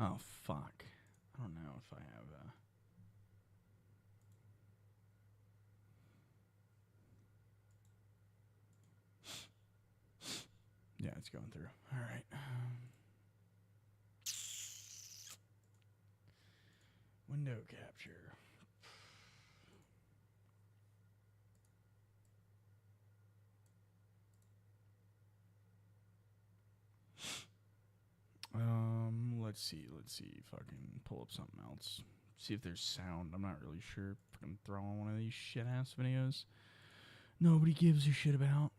Oh, fuck. I don't know if I have Yeah, it's going through. All right. Window capture. Let's see. If I can pull up something else. See if there's sound. I'm not really sure. Fucking throw on one of these shit ass videos nobody gives a shit about.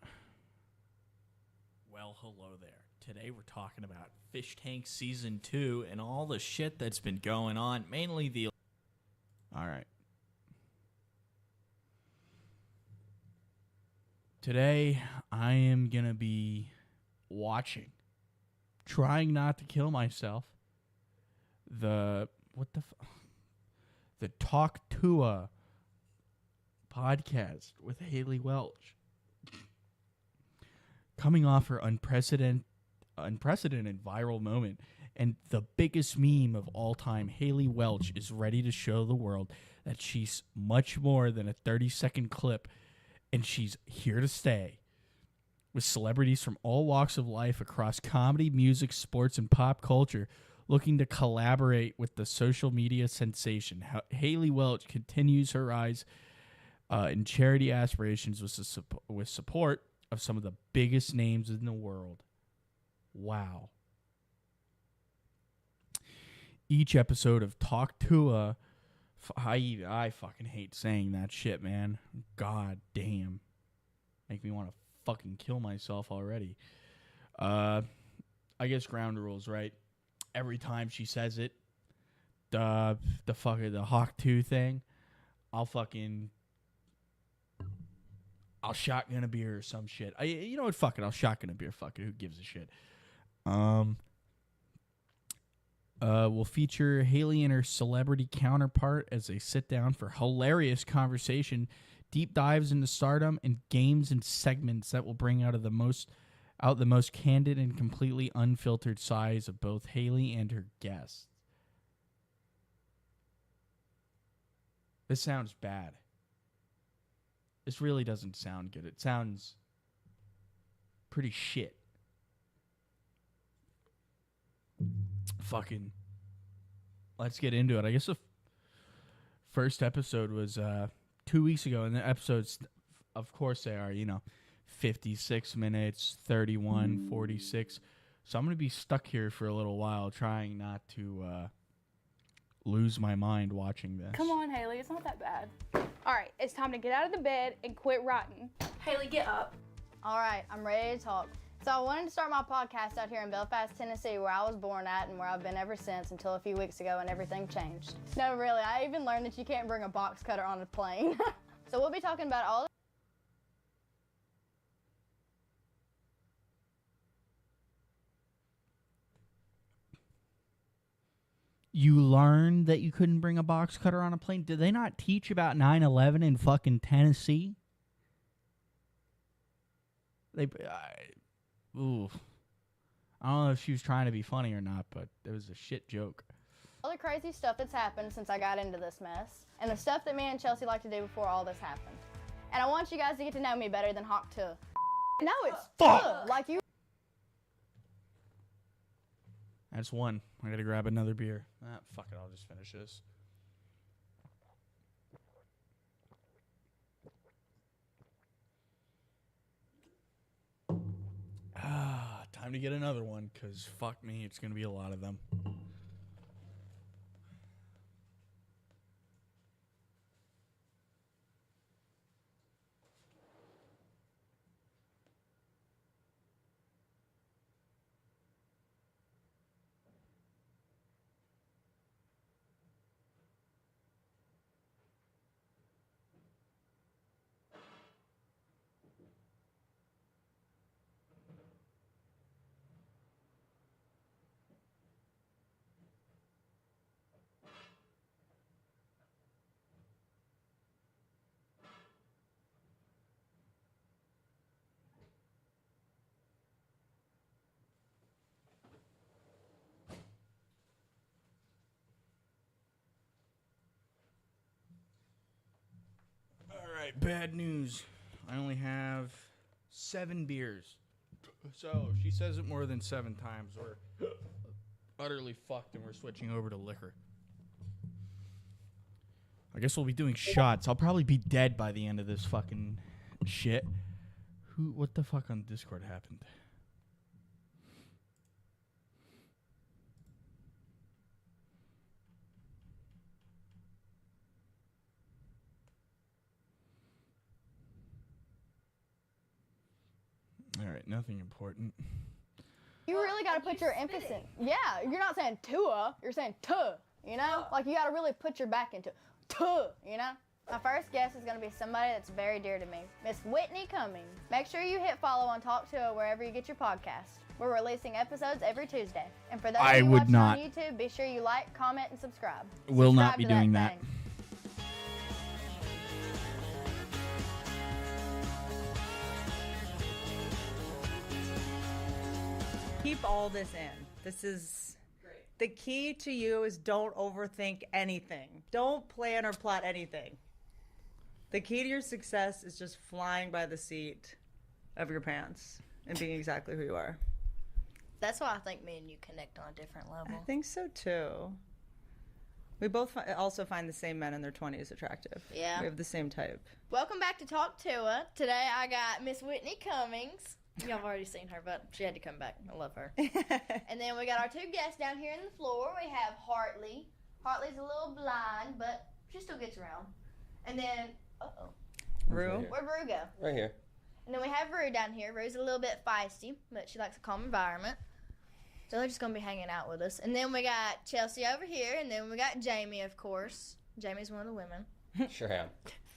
Well, hello there. Today we're talking about Fish Tank Season 2 and all the shit that's been going on. Mainly the... Alright. Today, I am gonna be watching, trying not to kill myself, the Talk Tuah podcast with Haley Welch. Coming off her unprecedented viral moment, and the biggest meme of all time, Haley Welch is ready to show the world that she's much more than a 30-second clip, and she's here to stay. With celebrities from all walks of life across comedy, music, sports, and pop culture looking to collaborate with the social media sensation, Haley Welch continues her rise in charity aspirations with support of some of the biggest names in the world. Wow. Each episode of Talk Tuah, I fucking hate saying that shit, man. God damn. Make me want to fucking kill myself already. I guess ground rules, right? Every time she says it, the Hawk 2 thing, I'll shotgun a beer or some shit. You know what? Fuck it. I'll shotgun a beer. Fuck it. Who gives a shit? We'll feature Haley and her celebrity counterpart as they sit down for hilarious conversation, deep dives into stardom, and games and segments that will bring out the most candid and completely unfiltered sides of both Haley and her guests. This sounds bad. This really doesn't sound good. It sounds pretty shit. Fucking let's get into it. I guess the first episode was 2 weeks ago, and the episodes, of course, they are, 56 minutes, 31, 46. So I'm going to be stuck here for a little while trying not to lose my mind watching this. Come on, Haley. It's not that bad. All right. It's time to get out of the bed and quit rotting. Haley, get up. All right. I'm ready to talk. So I wanted to start my podcast out here in Belfast, Tennessee, where I was born at and where I've been ever since until a few weeks ago and everything changed. No, really. I even learned that you can't bring a box cutter on a plane. So we'll be talking about all You learned that you couldn't bring a box cutter on a plane? Did they not teach about 9/11 in fucking Tennessee? Ooh. I don't know if she was trying to be funny or not, but it was a shit joke. the crazy stuff that's happened since I got into this mess, and the stuff that me and Chelsea like to do before all this happened. And I want you guys to get to know me better than Hawk Tuah. No, it's Tuah, like you. That's one. I gotta grab another beer. Fuck it, I'll just finish this. Time to get another one, because fuck me, it's gonna be a lot of them. right, bad news. I only have 7 beers. So if she says it more than 7 times, we're utterly fucked and we're switching over to liquor. I guess we'll be doing shots. I'll probably be dead by the end of this fucking shit. What the fuck on Discord happened? All right, nothing important. You really got to put your emphasis. Yeah, you're not saying Tuah, you're saying Tuh. You know, like you got to really put your back into Tuh. You know. My first guest is going to be somebody that's very dear to me, Miss Whitney Cummings. Make sure you hit follow on Talk Tuah wherever you get your podcast. We're releasing episodes every Tuesday. And for those of you watching on YouTube, be sure you like, comment, and subscribe. Will not be doing that. Keep all this in. This is great. The key to you is don't overthink anything. Don't plan or plot anything. The key to your success is just flying by the seat of your pants and being exactly who you are. That's why I think me and you connect on a different level. I think so too. We both also find the same men in their 20s attractive. Yeah. We have the same type. Welcome back to Talk Tuah. Today I got Miss Whitney Cummings. Y'all have already seen her, but she had to come back. I love her. And then we got our 2 guests down here on the floor. We have Hartley. Hartley's a little blind, but she still gets around. And then, Rue. Where'd Rue go? Right here. And then we have Rue down here. Rue's a little bit feisty, but she likes a calm environment. So they're just going to be hanging out with us. And then we got Chelsea over here, and then we got Jamie, of course. Jamie's one of the women. Sure am.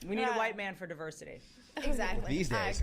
We need a white man for diversity. Exactly. These days.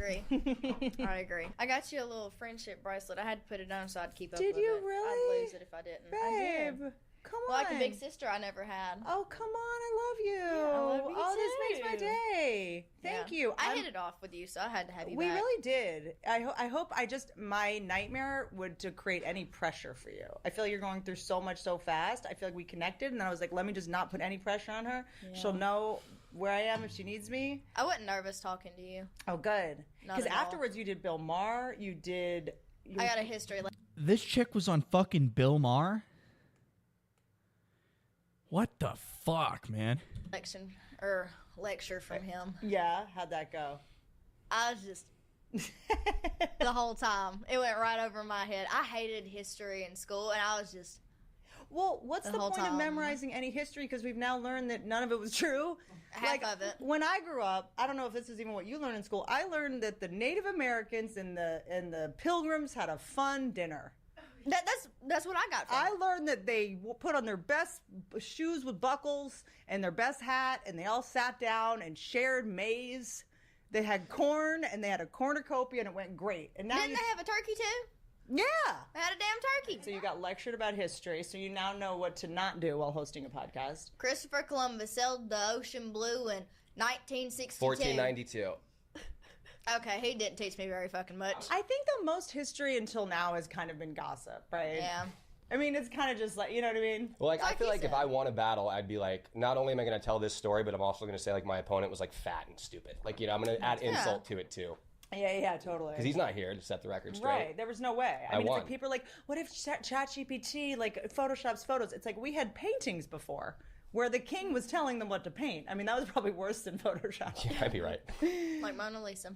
I agree. I got you a little friendship bracelet. I had to put it on so I'd keep up Did with it. you really? I'd lose it if I didn't. I Babe, did. come Well, on. like a big sister I never had. Oh, come on. I love you. Yeah, I love you Oh, this makes my too. day. Thank Yeah. you. I hit it off with you, so I had to have you We back. really did. I hope my nightmare would to create any pressure for you. I feel like you're going through so much so fast. I feel like we connected, and then I was like, let me just not put any pressure on her. Yeah. She'll know where I am if she needs me. I wasn't nervous talking to you. Oh, good. Not Because at all. afterwards you did Bill Maher. You did. I got a history This chick was on fucking Bill Maher? What the fuck, man? lecture from him. Yeah, how'd that go? I was just the whole time. It went right over my head. I hated history in school, and I was just Well, what's the whole point of time. memorizing any history? Because we've now learned that none of it was true. half of it. When I grew up, I don't know if this is even what you learned in school. I learned that the Native Americans and the Pilgrims had a fun dinner. That's what I got from I it. learned that they put on their best shoes with buckles and their best hat, and they all sat down and shared maize. They had corn, and they had a cornucopia, and it went great. And now Didn't they have a turkey too? yeah. They had a damn turkey. So you got lectured about history, so you now know what to not do while hosting a podcast. Christopher Columbus sailed the ocean blue in 1962. 1492. Okay, he didn't teach me very fucking much. I think the most history until now has kind of been gossip, right? Yeah. I mean, it's kind of just like, you know what I mean? Well, like, I Like feel you like if said. I won a battle, I'd be like, not only am I going to tell this story, but I'm also going to say, like, my opponent was, like, fat and stupid. Like, you know, I'm going to add insult to it, too. Yeah, totally. Because he's not here to set the record straight. Right, there was no way. I mean, it's won. like people are like, what if ChatGPT, like, photoshops photos? It's like, we had paintings before where the king was telling them what to paint. I mean, that was probably worse than Photoshop. Yeah, I'd be right. Like Mona Lisa.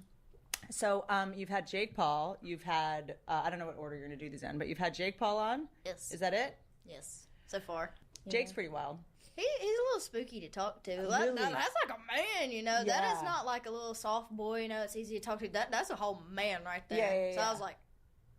So, you've had Jake Paul. You've had, I don't know what order you're going to do these in, but you've had Jake Paul on. Yes. Is that it? Yes. So far. Jake's pretty wild. He's a little spooky to talk to. Really? That's like a man, you know. That Yeah. is not like a little soft boy, you know. It's easy to talk to. That's a whole man right there. Yeah, So yeah. I was like,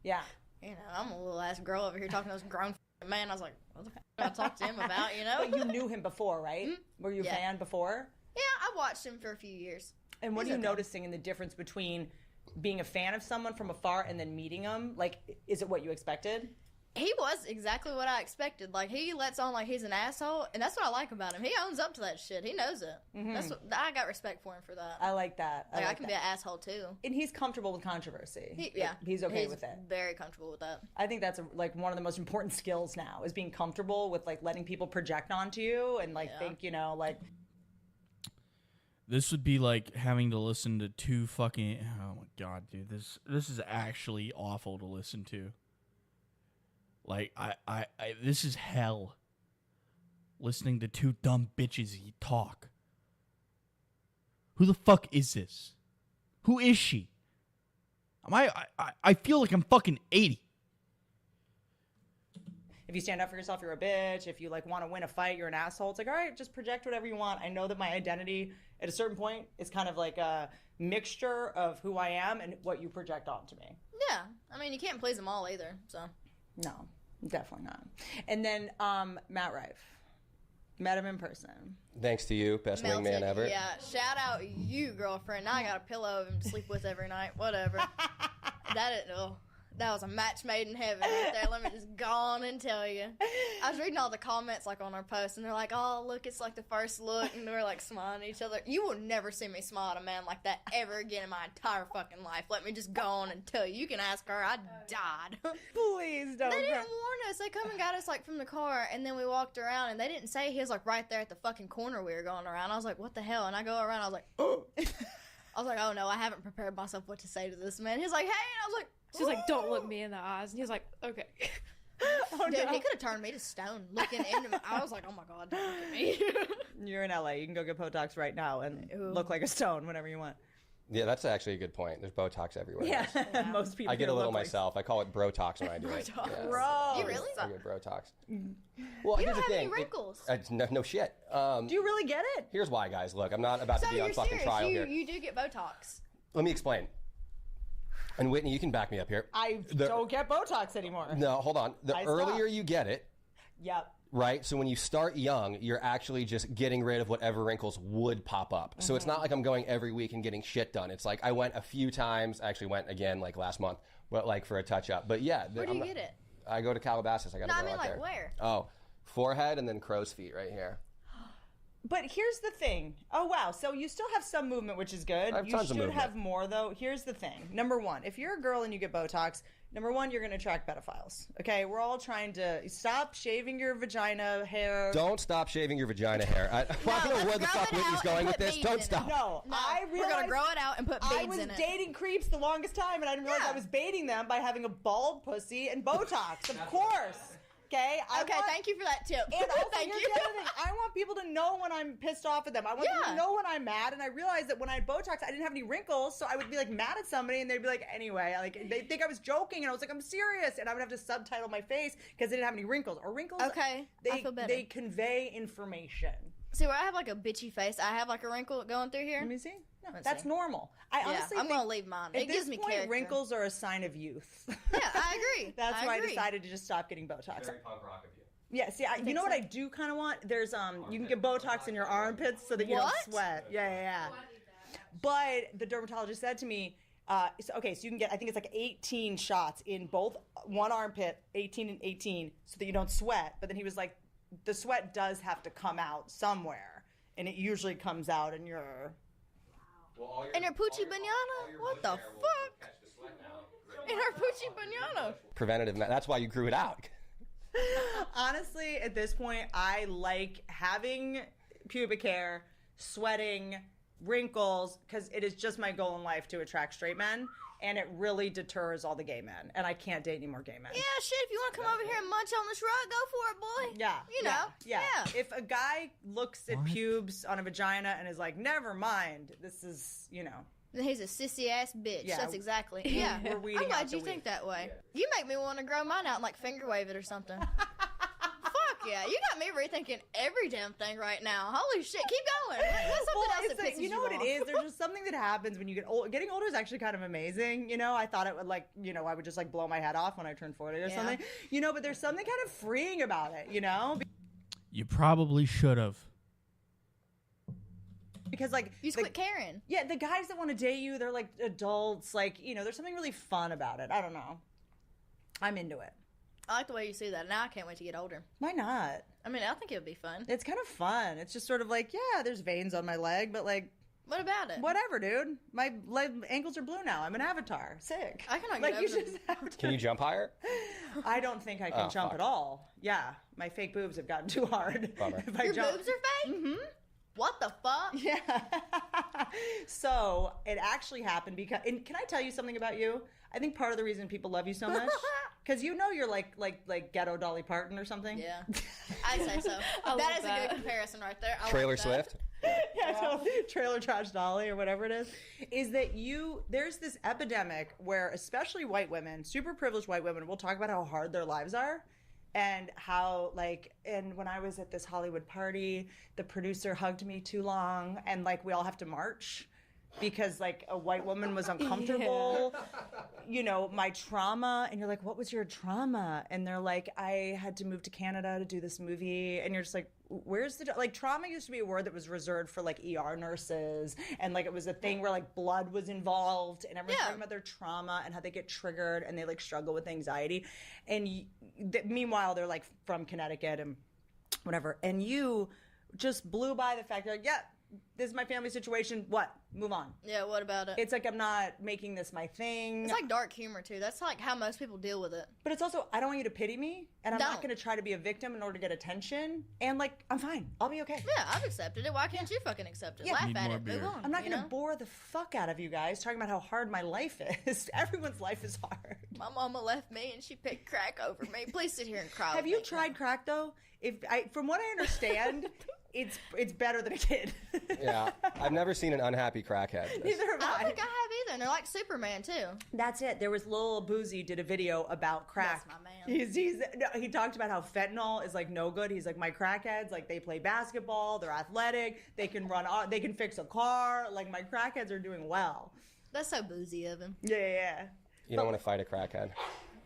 Yeah. you know, I'm a little ass girl over here talking to this grown man. I was like, what the fuck do I talk to him about, you know? But you knew him before, right? Were you a Yeah. fan before? Yeah, I watched him for a few years. And what He's are you okay. noticing in the difference between being a fan of someone from afar and then meeting them? Like, is it what you expected? He was exactly what I expected. Like, he lets on like he's an asshole, and that's what I like about him. He owns up to that shit. He knows it. That's what I got respect for him for that. I like that. Like, I like can that. be an asshole too. And he's comfortable with controversy. Yeah, He's okay with it. Very comfortable with that. I think that's like one of the most important skills now is being comfortable with like letting people project onto you and like Yeah. think, you know, like This would be like having to listen to two fucking. Oh my god, dude! This is actually awful to listen to. Like I this is hell. Listening to two dumb bitches talk. Who the fuck is this? Who is she? I feel like I'm fucking 80. If you stand up for yourself, you're a bitch. If you like want to win a fight, you're an asshole. It's like, all right, just project whatever you want. I know that my identity at a certain point is kind of like a mixture of who I am and what you project onto me. Yeah. I mean, you can't please them all either, so. No, definitely not. And then Matt Rife. Met him in person. Thanks to you, best Melted. wingman ever. Yeah, shout out you, girlfriend. Now I got a pillow of him to sleep with every night. Whatever. That was a match made in heaven right there. Let me just go on and tell you. I was reading all the comments like on our post, and they're like, "Oh, look, it's like the first look," and we're like smiling at each other. You will never see me smile at a man like that ever again in my entire fucking life. Let me just go on and tell you. You can ask her. I died. Please don't. They didn't warn us. They come and got us like from the car, and then we walked around, and they didn't say he was like right there at the fucking corner we were going around. I was like, "What the hell?" And I go around. I was like, "Oh." I was like, "Oh no, I haven't prepared myself what to say to this man." He's like, "Hey," and I was like. She's like, don't look me in the eyes. And he was like, okay. Dude, he could have turned me to stone looking into me. I was like, oh my god, don't look at me. You're in LA. You can go get Botox right now and look like a stone whenever you want. Yeah, that's actually a good point. There's Botox everywhere. Yeah, most people. I get a little myself. I call it Brotox when I do it. Yeah. Bro, you really? I get Brotox. Well, You here's don't the have thing. any wrinkles. No shit. do you really get it? Here's why, guys. Look, I'm not about So to be on you're fucking serious? trial here. You do get Botox. Let me explain. And Whitney, you can back me up here. I don't get Botox anymore. No, hold on. The earlier you get it, Yep. right? So when you start young, you're actually just getting rid of whatever wrinkles would pop up. So it's not like I'm going every week and getting shit done. It's like I went a few times. I actually went again like last month, but like for a touch up. But yeah, Where do you get it? I go to Calabasas. I got to No, go I mean out like there. where? Oh, forehead and then crow's feet right here. But here's the thing. Oh, wow. So you still have some movement, which is good. I have You tons of should movement. have more, though. Here's the thing. Number one, if you're a girl and you get Botox, number one, you're going to attract pedophiles. Okay? We're all trying to stop shaving your vagina hair. Don't stop shaving your vagina hair. I don't know let's where the grow fuck it Whitney's out going and with put this. beads Don't in it. stop. No, I We're realized gonna grow it out and put beads I was in it. dating creeps the longest time, and I didn't realize Yeah. I was baiting them by having a bald pussy and Botox. Of course. Okay? Thank you for that tip. And also, Thank here's you. the other thing. I want people to know when I'm pissed off at them. I want them Yeah. to know when I'm mad. And I realized that when I had Botox, I didn't have any wrinkles. So I would be like mad at somebody and they'd be like, anyway, like they think I was joking. And I was like, I'm serious. And I would have to subtitle my face because they didn't have any wrinkles. Or wrinkles, Okay, I feel better. they convey information. See, where I have like a bitchy face, I have like a wrinkle going through here. Let me see. No, Let's that's see. normal. I Yeah, honestly I'm think gonna leave mine. at It this gives me point, character. wrinkles are a sign of youth. Yeah, I agree. That's why I agree. decided to just stop getting Botox. Very punk rock of you. Yeah, see, you know what I do kind of want? There's you can get Botox in your armpits so that you What? don't sweat. Yeah. But the dermatologist said to me, so you can get, I think it's like 18 shots in both one armpit, 18 and 18, so that you don't sweat. But then he was like, the sweat does have to come out somewhere, and it usually comes out in your. In her poochie banana? What the fuck? In her poochie banana. Preventative. That's why you grew it out. Honestly, at this point, I like having pubic hair, sweating, wrinkles, because it is just my goal in life to attract straight men, and it really deters all the gay men, and I can't date any more gay men. Yeah, shit, if you want to come over here and munch on this rug, go for it, boy. Yeah. You know. Yeah. Yeah. If a guy looks at pubes on a vagina and is like, never mind, this is, He's a sissy ass bitch. Yeah. That's exactly. Yeah. We're weeding I'm out glad the you think weed. that way. You make me want to grow mine out and like finger wave it or something. Fuck yeah. You got me rethinking every damn thing right now. Holy shit. Keep going. What's something else it's that like, pisses you know what off? it is? There's just something that happens when you get old. Getting older is actually kind of amazing. I thought it would I would just blow my head off when I turned 40 or Yeah. something. But there's something kind of freeing about it, You probably should have. Because You just quit caring. yeah, the guys that want to date you, they're like adults. There's something really fun about it. I don't know. I'm into it. I like the way you see that. Now I can't wait to get older. Why not? I mean, I think it would be fun. It's kind of fun. It's just sort of yeah, there's veins on my leg, but What about it? whatever, dude. My ankles are blue now. I'm an avatar. Sick. I cannot get you over just have to. Can you jump higher? I don't think I can jump fuck. at all. Yeah, my fake boobs have gotten too hard. Bummer. If I Your jump. boobs are fake? What the fuck? Yeah. So it actually happened because, and can I tell you something about you? I think part of the reason people love you so much, because you know you're like ghetto Dolly Parton or something. Yeah, I say so. That is a good comparison right there. I Trailer like that. Swift. Yeah, totally. Trailer Trash Dolly or whatever it is that there's this epidemic where especially white women, super privileged white women, will talk about how hard their lives are. And how, and when I was at this Hollywood party, the producer hugged me too long, and, we all have to march because, a white woman was uncomfortable. You know, my trauma, and you're like, what was your trauma? And they're like, I had to move to Canada to do this movie. And you're just like, where's the, trauma used to be a word that was reserved for, ER nurses. And, it was a thing where, blood was involved. And everyone's talking about their trauma and how they get triggered and they, struggle with anxiety. And meanwhile, they're, from Connecticut and whatever. And you just blew by the fact that, yeah, this is my family situation. What? Move on. Yeah, what about it? It's I'm not making this my thing. It's dark humor, too. That's, how most people deal with it. But it's also, I don't want you to pity me, and I'm not going to try to be a victim in order to get attention. And, I'm fine. I'll be okay. Yeah, I've accepted it. Why can't you fucking accept it? Yeah. Laugh Need at more it. beer. Move on. I'm not going to bore the fuck out of you guys talking about how hard my life is. Everyone's life is hard. My mama left me, and she picked crack over me. Please sit here and cry. Have with you me. tried crack, though? From what I understand, it's better than a kid. Yeah, I've never seen an unhappy crackhead. Neither have I I. don't think I have either. And they're like Superman, too. That's it. There was Lil Boozy did a video about crack. That's my man. He talked about how fentanyl is no good. He's like, my crackheads, they play basketball, they're athletic, they can run, they can fix a car. My crackheads are doing well. That's so boozy of him. Yeah. You don't want to fight a crackhead.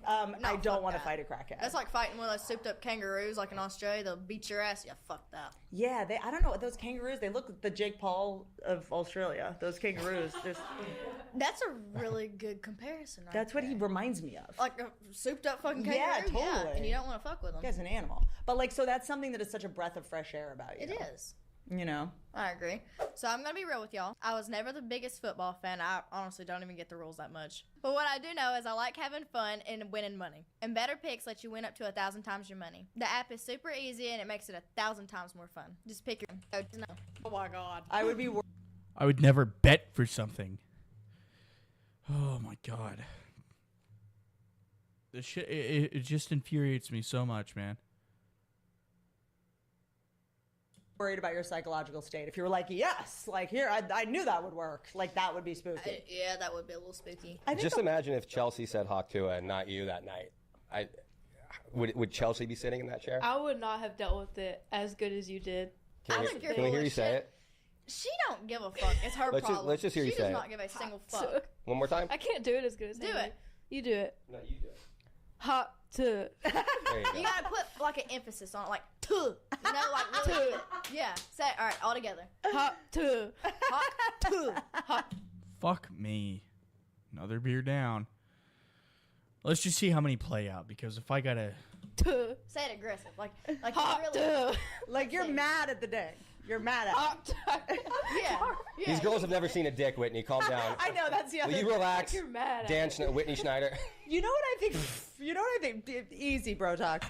I don't want to that. fight a crackhead. That's like fighting one of those souped up kangaroos, in Australia. They'll beat your ass. Yeah, fuck that. Yeah, I don't know, those kangaroos, they look like the Jake Paul of Australia. Those kangaroos. That's a really good comparison, right? That's what he reminds me of. Like a souped up fucking kangaroo? Yeah, totally. And you don't want to fuck with him. He's an animal. But so that's something that is such a breath of fresh air about you. It is. You know? I agree. So I'm going to be real with y'all. I was never the biggest football fan. I honestly don't even get the rules that much. But what I do know is I like having fun and winning money. And Better Picks lets you win up to 1,000 times your money. The app is super easy and it makes it 1,000 times more fun. Just pick your... Oh my God. I would be I would never bet for something. Oh my God. This shit, it just infuriates me so much, man. worried about your psychological state. If you were like, yes, here, I knew that would work. That would be spooky. Yeah, that would be a little spooky. Just imagine if Chelsea said Hawk Tuah and not you that night. Would Chelsea be sitting in that chair? I would not have dealt with it as good as you did. Can we hear you say it? She don't give a fuck. It's her problem. Let's just hear you say it. She does not give a single fuck. One more time? I can't do it as good as Do Haley. it. You do it. No, you do it. Hot to. There you go. You gotta put an emphasis on it, tuh. You know, really. Yeah. Say it. All right, all together. Hot to. Hot tuh. Hot. Fuck me. Another beer down. Let's just see how many play out, because if I gotta... To. Say it aggressive. Like Hot really. to. You're mad at the day. You're mad at Hot. Yeah. These girls have never seen a dick, Whitney. Calm down. I know, that's the other Will you relax? You're mad at Dan it. Whitney Schneider. You know what I think? Easy, bro talk.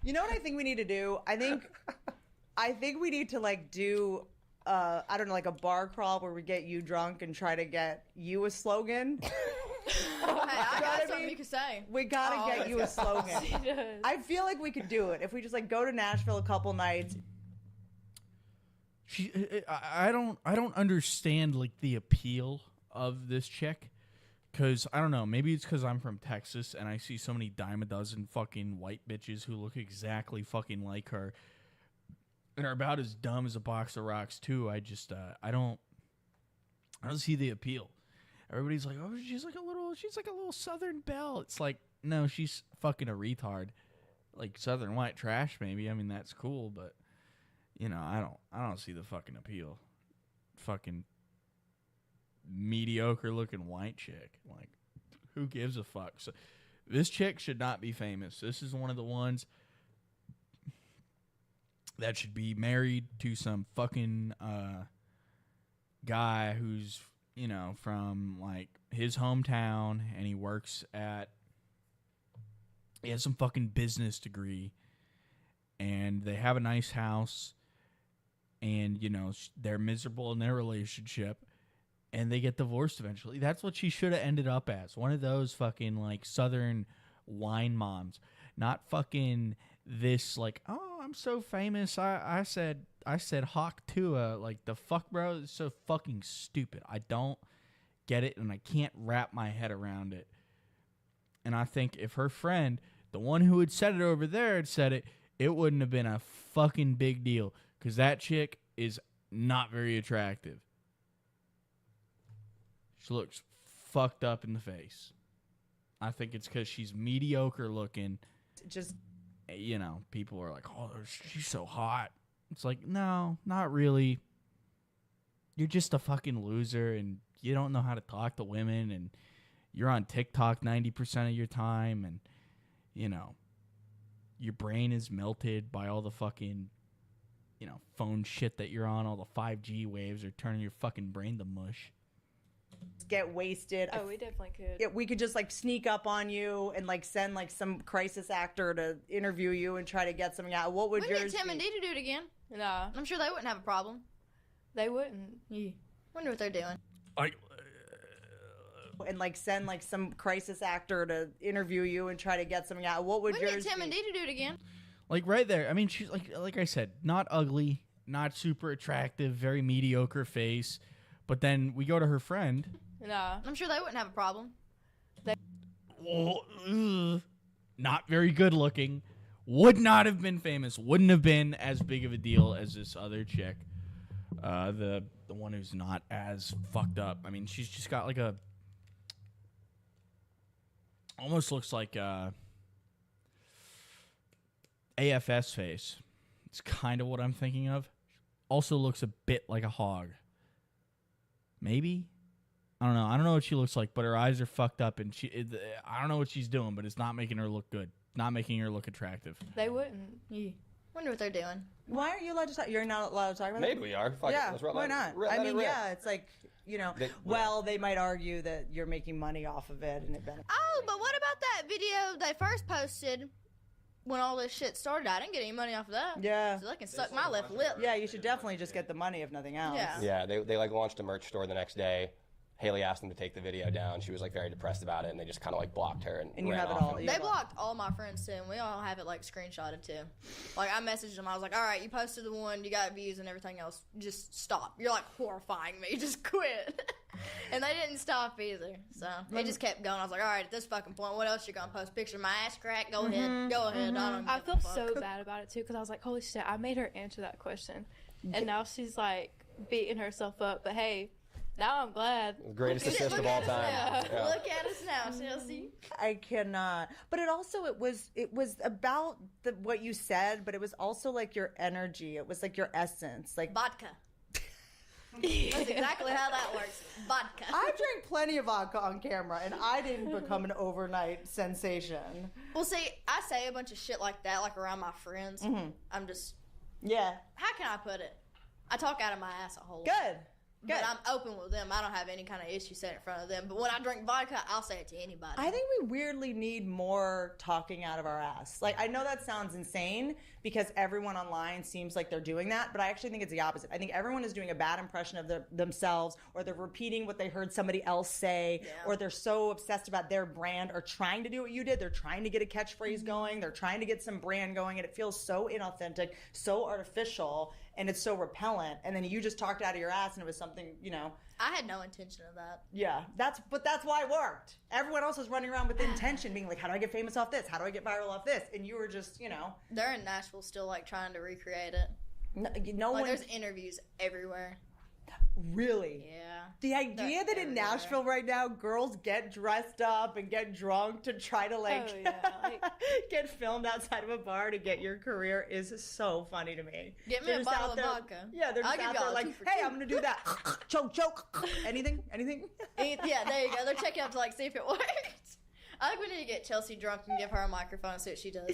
You know what I think we need to do? I think we need to do I don't know, a bar crawl where we get you drunk and try to get you a slogan. Hey, I got something you can say. We gotta get you a slogan. She does. I feel like we could do it if we just go to Nashville a couple nights. I don't understand the appeal of this chick, because I don't know, maybe it's because I'm from Texas and I see so many dime a dozen fucking white bitches who look exactly fucking like her and are about as dumb as a box of rocks too. I just I don't see the appeal. Everybody's like, oh, she's like a little Southern belle. It's like, no, she's fucking a retard. Southern white trash maybe. I mean, that's cool, but I don't see the fucking appeal. Fucking mediocre looking white chick. Who gives a fuck? So this chick should not be famous. This is one of the ones that should be married to some fucking guy who's, from his hometown, and he has some fucking business degree, and they have a nice house. and they're miserable in their relationship, and they get divorced eventually. That's what she should have ended up as. One of those fucking like Southern wine moms, not fucking this like, oh, I'm so famous. I said hawk Tuah. Like, the fuck, bro? It's so fucking stupid. I don't get it, and I can't wrap my head around it. And I think if her friend, the one who had said it over there, had said it, it wouldn't have been a fucking big deal, because that chick is not very attractive. She looks fucked up in the face. I think it's because she's mediocre looking. Just, people are like, oh, she's so hot. It's like, no, not really. You're just a fucking loser, and you don't know how to talk to women, and you're on TikTok 90% of your time, and, your brain is melted by all the fucking, phone shit that you're on. All the 5G waves are turning your fucking brain to mush. get wasted. Oh, we definitely could. Yeah, we could just like sneak up on you and like send like some crisis actor to interview you and try to get something out. What would We can yours get Tim and be? Dee to do it again. Nah, I'm sure they wouldn't have a problem. they wouldn't. Yeah. Wonder what they're doing. And like send like some crisis actor to interview you and try to get something out. What would We can yours get Tim be? and Dee to do it again. Like right there. I mean, she's like I said, not ugly, not super attractive, very mediocre face. But then we go to her friend. Nah. I'm sure they wouldn't have a problem. Not very good looking. Would not have been famous. Wouldn't have been as big of a deal as this other chick. The one who's not as fucked up. I mean, she's just got like a almost looks like AFS face. It's kind of what I'm thinking of. Also looks a bit like a hog. Maybe? I don't know. I don't know what she looks like, but her eyes are fucked up, and I don't know what she's doing, but it's not making her look good. Not making her look attractive. They wouldn't. Yeah. Wonder what they're doing. Why aren't you allowed to talk? You're not allowed to talk about Maybe we are. Fuck it. yeah, Let's run why that- not? run I that mean, rip. yeah, it's like, you know, they might argue that you're making money off of it and it benefits. Oh, but what about that video they first posted when all this shit started? I didn't get any money off of that. Yeah. So they can suck my left lip. Yeah, you should definitely just get the money if nothing else. Yeah. Yeah, they like launched a merch store the next day. Haley asked them to take the video down. She was like very depressed about it, and they just kind of like blocked her and you ran have it off all- and- yeah. They blocked all my friends too, and we all have it like screenshotted too. Like I messaged them, I was like, "All right, you posted the one, you got views and everything else. Just stop. You're like horrifying me. Just quit." And they didn't stop either. So it just kept going. I was like, "All right, at this fucking point, what else you gonna post? Picture of my ass crack? Go ahead, go ahead. I don't. I give feel a fuck." so bad about it too because I was like, holy shit, I made her answer that question, and now she's like beating herself up. But hey, now I'm glad. Greatest assist of all time. Yeah. Yeah. Look at us now, Chelsea. I cannot. But it was about what you said, but it was also like your energy. It was like your essence. Like Vodka. That's exactly how that works. Vodka. I drank plenty of vodka on camera, and I didn't become an overnight sensation. Well, see, I say a bunch of shit like that, like around my friends. I'm just, Yeah, how can I put it? I talk out of my ass a whole lot. good. Good. But I'm open with them. I don't have any kind of issue saying it in front of them. But when I drink vodka, I'll say it to anybody. I think we weirdly need more talking out of our ass. Like, I know that sounds insane because everyone online seems like they're doing that, but I actually think it's the opposite. I think everyone is doing a bad impression of themselves, or they're repeating what they heard somebody else say, or they're so obsessed about their brand or trying to do what you did. They're trying to get a catchphrase going. They're trying to get some brand going, and it feels so inauthentic, so artificial, and it's so repellent. And then you just talked out of your ass and it was something, you know. I had no intention of that. Yeah, that's why it worked. Everyone else was running around with intention, being like, how do I get famous off this? How do I get viral off this? And you were just, you know. They're in Nashville still, like, trying to recreate it. No Like, one there's interviews everywhere. really. Yeah. The idea that in everywhere. Nashville right now, girls get dressed up and get drunk to try to like, Oh, yeah, like- get filmed outside of a bar to get your career is so funny to me. Get me They're a just bottle out of there- vodka. Yeah, they're I'll just give out there y'all a like, 2 for hey, 2. I'm gonna do that. choke. Anything? Yeah, there you go. They're checking out to, like, see if it works. I think we need to get Chelsea drunk and give her a microphone and see what she does.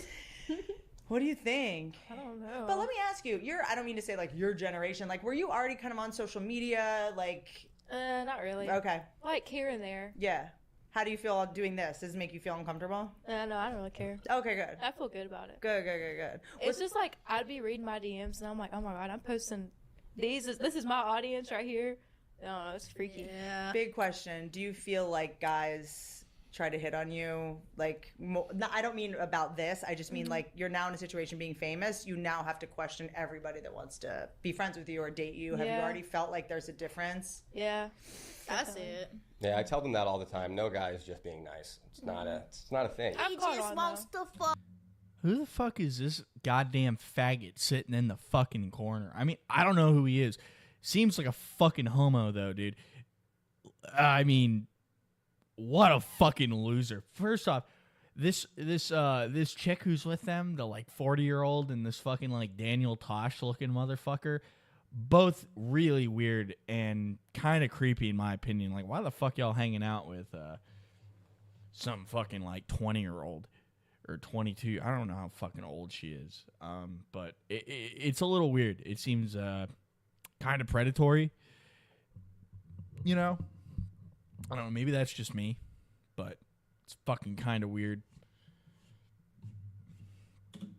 What do you think? I don't know. But let me ask you, I don't mean to say like your generation, like were you already kind of on social media? Like, Not really. okay. Like here and there. Yeah. How do you feel doing this? Does it make you feel uncomfortable? No, I don't really care. Okay, good. I feel good about it. Good. It's just like I'd be reading my DMs and I'm like, oh my god, I'm posting This is my audience right here. Oh, it's freaky. Yeah. Big question. Do you feel like guys try to hit on you? Like, no, I don't mean about this. I just mean like you're now in a situation being famous. You now have to question everybody that wants to be friends with you or date you. Have you already felt like there's a difference? Yeah. I see it. Yeah, I tell them that all the time. No guy is just being nice. It's not a thing. He just wants to fuck. Who the fuck is this goddamn faggot sitting in the fucking corner? I mean, I don't know who he is. Seems like a fucking homo though, dude. I mean, what a fucking loser. First off, this chick who's with them, the like 40-year-old and this fucking like Daniel Tosh looking motherfucker, both really weird and kind of creepy in my opinion. Like, why the fuck y'all hanging out with some fucking like 20-year-old or 22? I don't know how fucking old she is. But it's a little weird. It seems kind of predatory. You know? I don't know, maybe that's just me, but it's fucking kind of weird.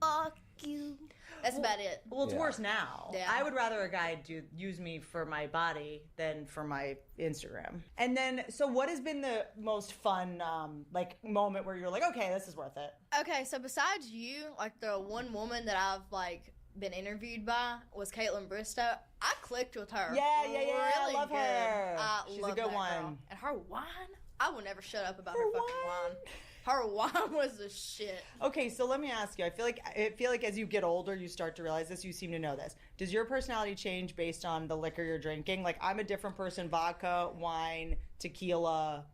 Fuck you. That's about it. Well, it's worse now. Yeah. I would rather a guy use me for my body than for my Instagram. And then, so what has been the most fun, like, moment where you're like, okay, this is worth it? Okay, so besides you, like the one woman that I've like been interviewed by was Caitlin Bristow. I clicked with her. Yeah. Really I love good. her. She's love a good that one. girl. And her wine, I will never shut up about her fucking wine. Her wine was the shit. Okay, so let me ask you. I feel like as you get older, you start to realize this. You seem to know this. Does your personality change based on the liquor you're drinking? Like, I'm a different person. Vodka, wine, tequila.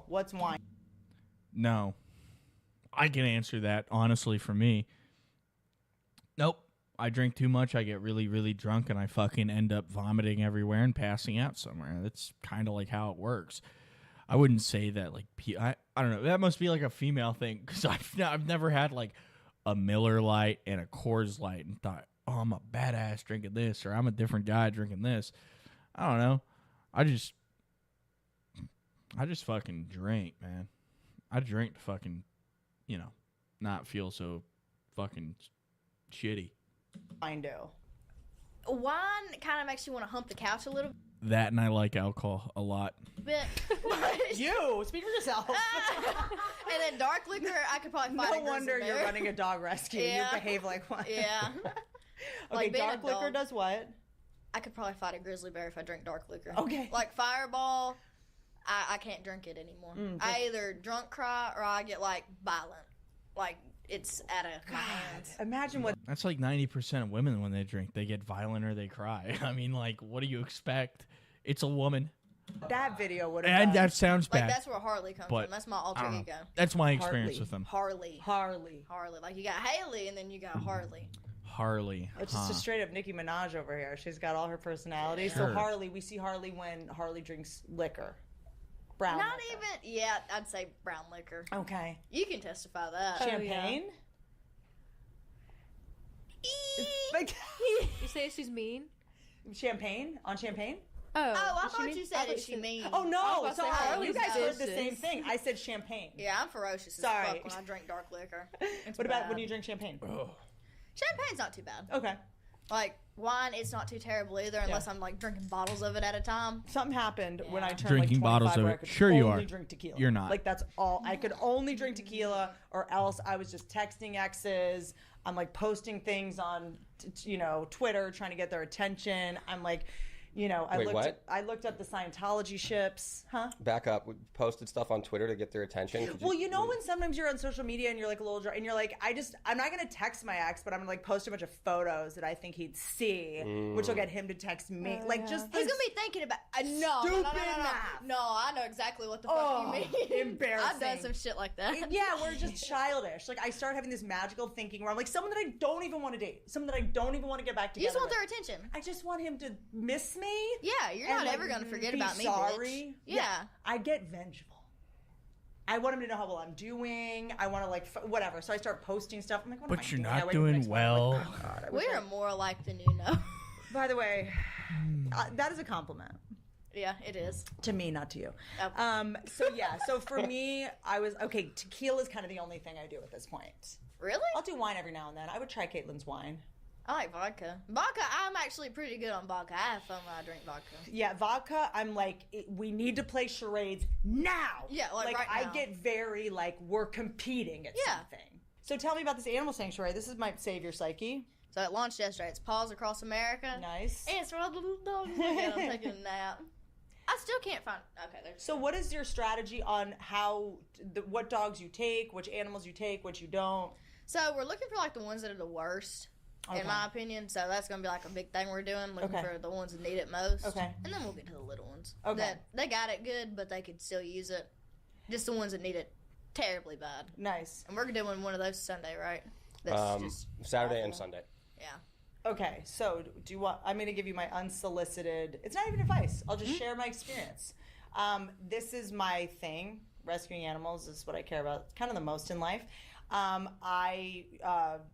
What's wine? No. I can answer that, honestly, for me. Nope. I drink too much, I get really, really drunk, and I fucking end up vomiting everywhere and passing out somewhere. That's kind of like how it works. I wouldn't say that, like, I don't know. That must be like a female thing, because I've never had, like, a Miller Lite and a Coors Light and thought, oh, I'm a badass drinking this, or I'm a different guy drinking this. I don't know. I just fucking drink, man. I drink to fucking, you know, not feel so fucking shitty. Wine do. Wine kind of makes you want to hump the couch a little That, and I like alcohol a lot. bit. You speak for yourself. And then dark liquor, I could probably find No wonder you're running a dog rescue. Yeah. You behave like one. Yeah. Okay, Like being a dark liquor dog. does what? I could probably fight a grizzly bear if I drink dark liquor. Okay. Like Fireball, I can't drink it anymore. I either drunk cry or I get like violent. Like it's out of my hands. Imagine what. That's like 90% of women when they drink. They get violent or they cry. I mean, like, what do you expect? It's a woman. That video would have And done. that sounds Like bad. that's where Harley comes But from. That's my I alter don't know. ego. That's my experience Harley. with them. Harley. Harley. Like you got Haley and then you got Harley. Harley. It's just a straight up Nicki Minaj over here. She's got all her personality. So Sure. Harley, we see Harley when Harley drinks liquor. Brown Not liquor. even, yeah, I'd say brown liquor. Okay. You can testify that. Champagne? Like, You say she's mean? champagne? On champagne? Oh, Oh, I is she thought mean? you I said thought it. you She said- mean. Oh, no. I was about to say, Sorry. Harley's You guys heard the vicious. same thing. I said champagne. Yeah, I'm ferocious as Sorry. fuck when I drink dark liquor. It's What about bad. when you drink champagne? Champagne's not too bad. Okay. Like wine, it's not too terrible either, unless I'm like drinking bottles of it at a time. Something happened when I turned Drinking like 25 bottles of where it. I could Sure you only are. drink tequila. You're not. Like that's all. I could only drink tequila or else I was just texting exes. I'm like posting things on, Twitter trying to get their attention. I'm like, Wait, what? I looked up the Scientology ships. Huh? Back up. We posted stuff on Twitter to get their attention. Could Well, when sometimes you're on social media and you're like a little dry, and you're like, I'm not gonna text my ex, but I'm gonna like post a bunch of photos that I think he'd see, which will get him to text me. Just He's gonna be thinking about no. Stupid math. No, I know exactly what the fuck Oh, you mean. embarrassing. I've done some shit like that. Yeah, we're just childish. Like I start having this magical thinking where I'm like, someone that I don't even want to date, someone that I don't even want to get back You together. just want with. their attention. I just want him to miss me. Yeah, you're and, not like, ever gonna forget be about me, sorry. bitch. Yeah. I get vengeful. I want him to know how well I'm doing. I want to whatever. So I start posting stuff. I'm like, what am I But you're doing? I not wake up doing next morning, I'm well. like, oh, God, I wish We I- are more alike than you know. By the way, that is a compliment Yeah, it is. to me, not to you. Oh. So for me, I was okay. Tequila is kind of the only thing I do at this point. Really? I'll do wine every now and then. I would try Caitlin's wine. I like vodka. Vodka, I'm actually pretty good on vodka. I have fun when I drink vodka. Yeah, vodka, I'm like, we need to play charades now. Yeah, like right I now. get very, like, we're competing at something. So tell me about this animal sanctuary. This is my Save Your Psyche. So it launched yesterday. It's Paws Across America. Nice. And it's for all the little dogs. Look at 'em taking a nap. I still can't find. Okay, there's. So what is your strategy on what dogs you take, which animals you take, which you don't? So we're looking for like the ones that are the worst, in my opinion. So that's gonna be like a big thing we're doing, looking for the ones that need it most. Okay. And then we'll get to the little ones. Okay. That they got it good, but they could still use it. Just the ones that need it terribly bad. Nice. And we're doing one of those Sunday, right? That's just Saturday awful. and Sunday. Yeah. Okay, so do you want? I'm going to give you my unsolicited. It's not even advice. I'll just share my experience. This is my thing. Rescuing animals is what I care about, kind of the most in life. I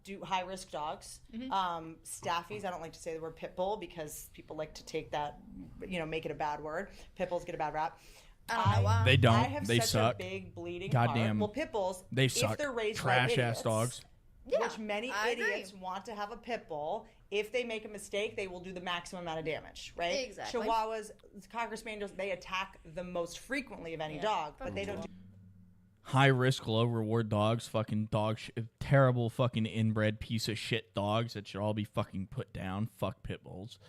do high risk dogs. Staffies. I don't like to say the word pit bull because people like to take that, make it a bad word. Pit bulls get a bad rap. I don't know why. They don't. I have They such suck. a big bleeding Goddamn. heart. Well, pit bulls. They If suck. they're raised Trash by ass idiots, dogs. Yeah, which many I agree. idiots want to have a pit bull. If they make a mistake, they will do the maximum amount of damage, right? Exactly. Chihuahuas, Cocker Spaniels, they attack the most frequently of any dog, but they don't do. High risk, low reward dogs. Fucking terrible fucking inbred piece of shit dogs that should all be fucking put down. Fuck pit bulls.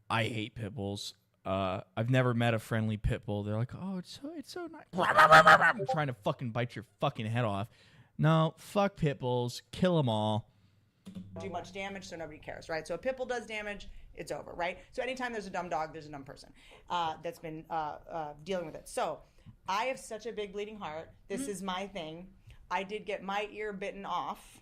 I hate pit bulls. I've never met a friendly pit bull. They're like, oh, it's so nice. I'm trying to fucking bite your fucking head off. No, fuck pit bulls. Kill them all. Do much damage, so nobody cares, right? So a pit bull does damage, it's over, right? So anytime there's a dumb dog, there's a dumb person that's been dealing with it. So I have such a big bleeding heart. This is my thing. I did get my ear bitten off.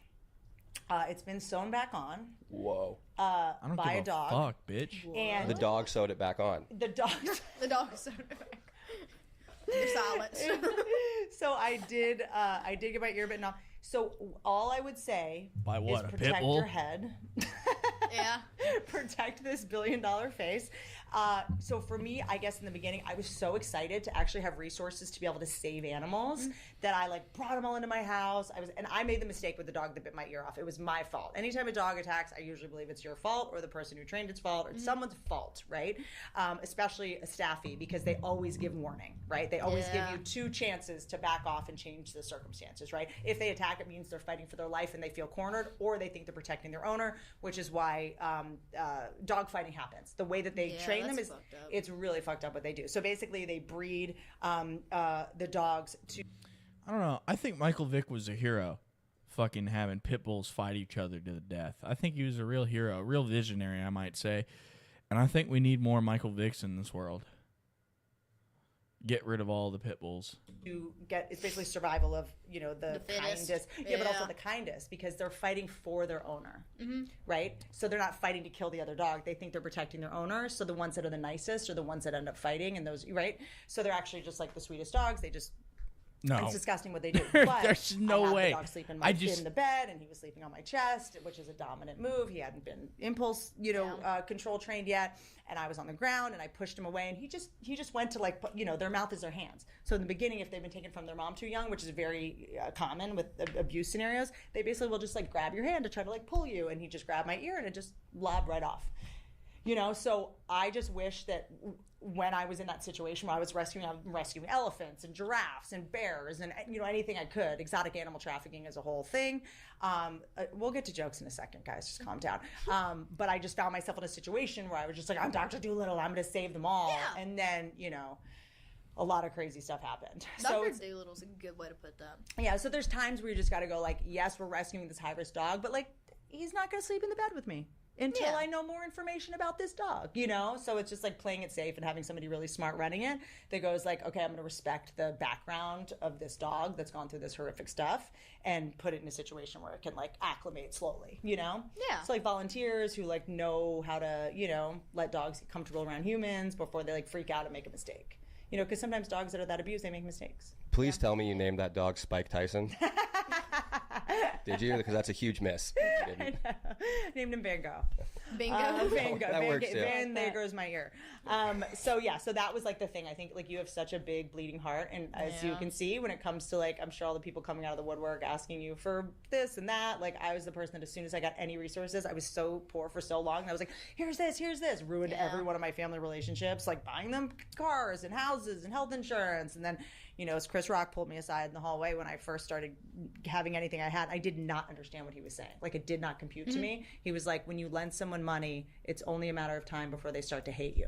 It's been sewn back on. Whoa. I don't by give a dog. fuck, bitch. And The dog sewed it back on. the dog. The dog is so You're silenced. So I did get my ear bitten off. So all I would say By what, is a pit protect bull? your head. Yeah. Protect this $1 billion face. So for me, I guess in the beginning, I was so excited to actually have resources to be able to save animals that I brought them all into my house. And I made the mistake with the dog that bit my ear off. It was my fault. Anytime a dog attacks, I usually believe it's your fault or the person who trained its fault or it's someone's fault, right? Especially a staffy because they always give warning, right? They always give you 2 chances to back off and change the circumstances, right? If they attack, it means they're fighting for their life and they feel cornered, or they think they're protecting their owner, which is why dog fighting happens. The way that they train them is it's really fucked up what they do. So basically, they breed the dogs to. I don't know. I think Michael Vick was a hero. Fucking having pit bulls fight each other to the death. I think he was a real hero, a real visionary, I might say. And I think we need more Michael Vicks in this world. Get rid of all the pit bulls. It's basically survival of the fittest. kindest, but also the kindest because they're fighting for their owner, right? So they're not fighting to kill the other dog. They think they're protecting their owner. So the ones that are the nicest are the ones that end up fighting, and those right. So they're actually just like the sweetest dogs. They just. No. It's disgusting what they do. But There's no I had way. The dog sleep in the bed, and he was sleeping on my chest, which is a dominant move. He hadn't been impulse, control trained yet, and I was on the ground, and I pushed him away, and he just went to their mouth is their hands. So in the beginning, if they've been taken from their mom too young, which is very common with abuse scenarios, they basically will just grab your hand to try to pull you, and he just grabbed my ear, and it just lobbed right off. So I just wish that when I was in that situation where I was rescuing elephants and giraffes and bears and anything I could. Exotic animal trafficking is a whole thing. We'll get to jokes in a second, guys. Just calm down. But I just found myself in a situation where I was just I'm Dr. Dolittle. I'm going to save them all. Yeah. And then a lot of crazy stuff happened. Dr. Doolittle's a good way to put that. Yeah. So there's times where you just got to go yes, we're rescuing this high risk dog, but he's not going to sleep in the bed with me until I know more information about this dog, So it's just playing it safe and having somebody really smart running it that goes okay, I'm going to respect the background of this dog that's gone through this horrific stuff and put it in a situation where it can acclimate slowly, Yeah. So volunteers who know how to, let dogs get comfortable around humans before they freak out and make a mistake. Because sometimes dogs that are that abused, they make mistakes. Please tell me you named that dog Spike Tyson. Did you? Because that's a huge miss. You didn't. Named him Van Gogh. Bingo. Van Gogh. That works, too. There goes my ear. So that was like the thing. I think like you have such a big bleeding heart, and as you can see, when it comes to like, I'm sure all the people coming out of the woodwork asking you for this and that. Like I was the person that as soon as I got any resources, I was so poor for so long. And I was like, here's this, ruined every one of my family relationships, like buying them cars and houses and health insurance, and then. As Chris Rock pulled me aside in the hallway when I first started having anything I had, I did not understand what he was saying. Like, it did not compute to me. He was like, when you lend someone money, it's only a matter of time before they start to hate you.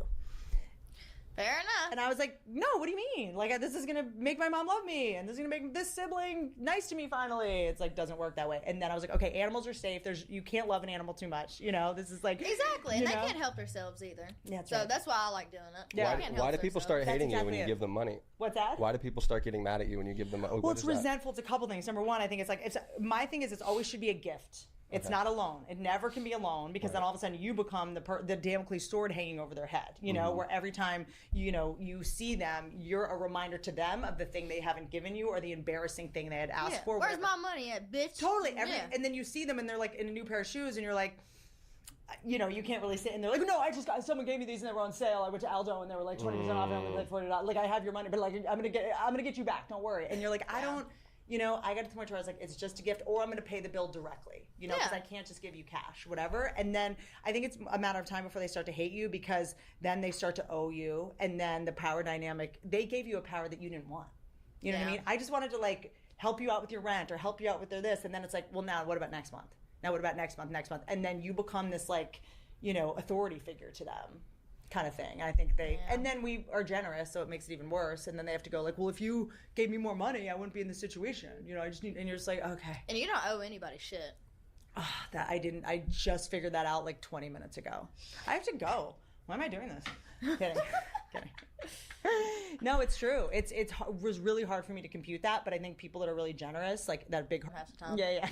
Fair enough. And I was like, no, what do you mean? Like, this is going to make my mom love me, and this is going to make this sibling nice to me finally. It's like, doesn't work that way. And then I was like, okay, animals are safe. You can't love an animal too much. This is like... Exactly. And they can't help themselves either. That's so right. that's why I like doing it. Yeah. Why do people start hating you when you give them money? What's that? Why do people start getting mad at you when you give them money? Well, it's resentful. It's a couple things. Number one, I think it's like, my thing is it always should be a gift. It's not a loan. It never can be a loan, because then all of a sudden you become the Damocles sword hanging over their head, where every time, you see them, you're a reminder to them of the thing they haven't given you or the embarrassing thing they had asked for. Where's my money at, bitch? Totally. And then you see them and they're like in a new pair of shoes and you're like, you can't really sit, and they're like, no, someone gave me these and they were on sale. I went to Aldo and they were like 20% off, and I only paid $40. Like, I have your money, but like, I'm gonna get you back. Don't worry. And you're like, I don't. I got to the point where I was like, it's just a gift, or I'm going to pay the bill directly, because I can't just give you cash, whatever. And then I think it's a matter of time before they start to hate you, because then they start to owe you. And then the power dynamic, they gave you a power that you didn't want. You know what I mean? I just wanted to like help you out with your rent or help you out with their this. And then it's like, well, now what about next month? Now what about next month? And then you become this like, authority figure to them. Kind of thing. I think and then we are generous, so it makes it even worse. And then they have to go like, well, if you gave me more money, I wouldn't be in this situation. I just need, and you're just like, okay. And you don't owe anybody shit. That I didn't. I just figured that out like 20 minutes ago. I have to go. Why am I doing this? Kidding. No, it's true. It was really hard for me to compute that, but I think people that are really generous, like that big half the time. Yeah.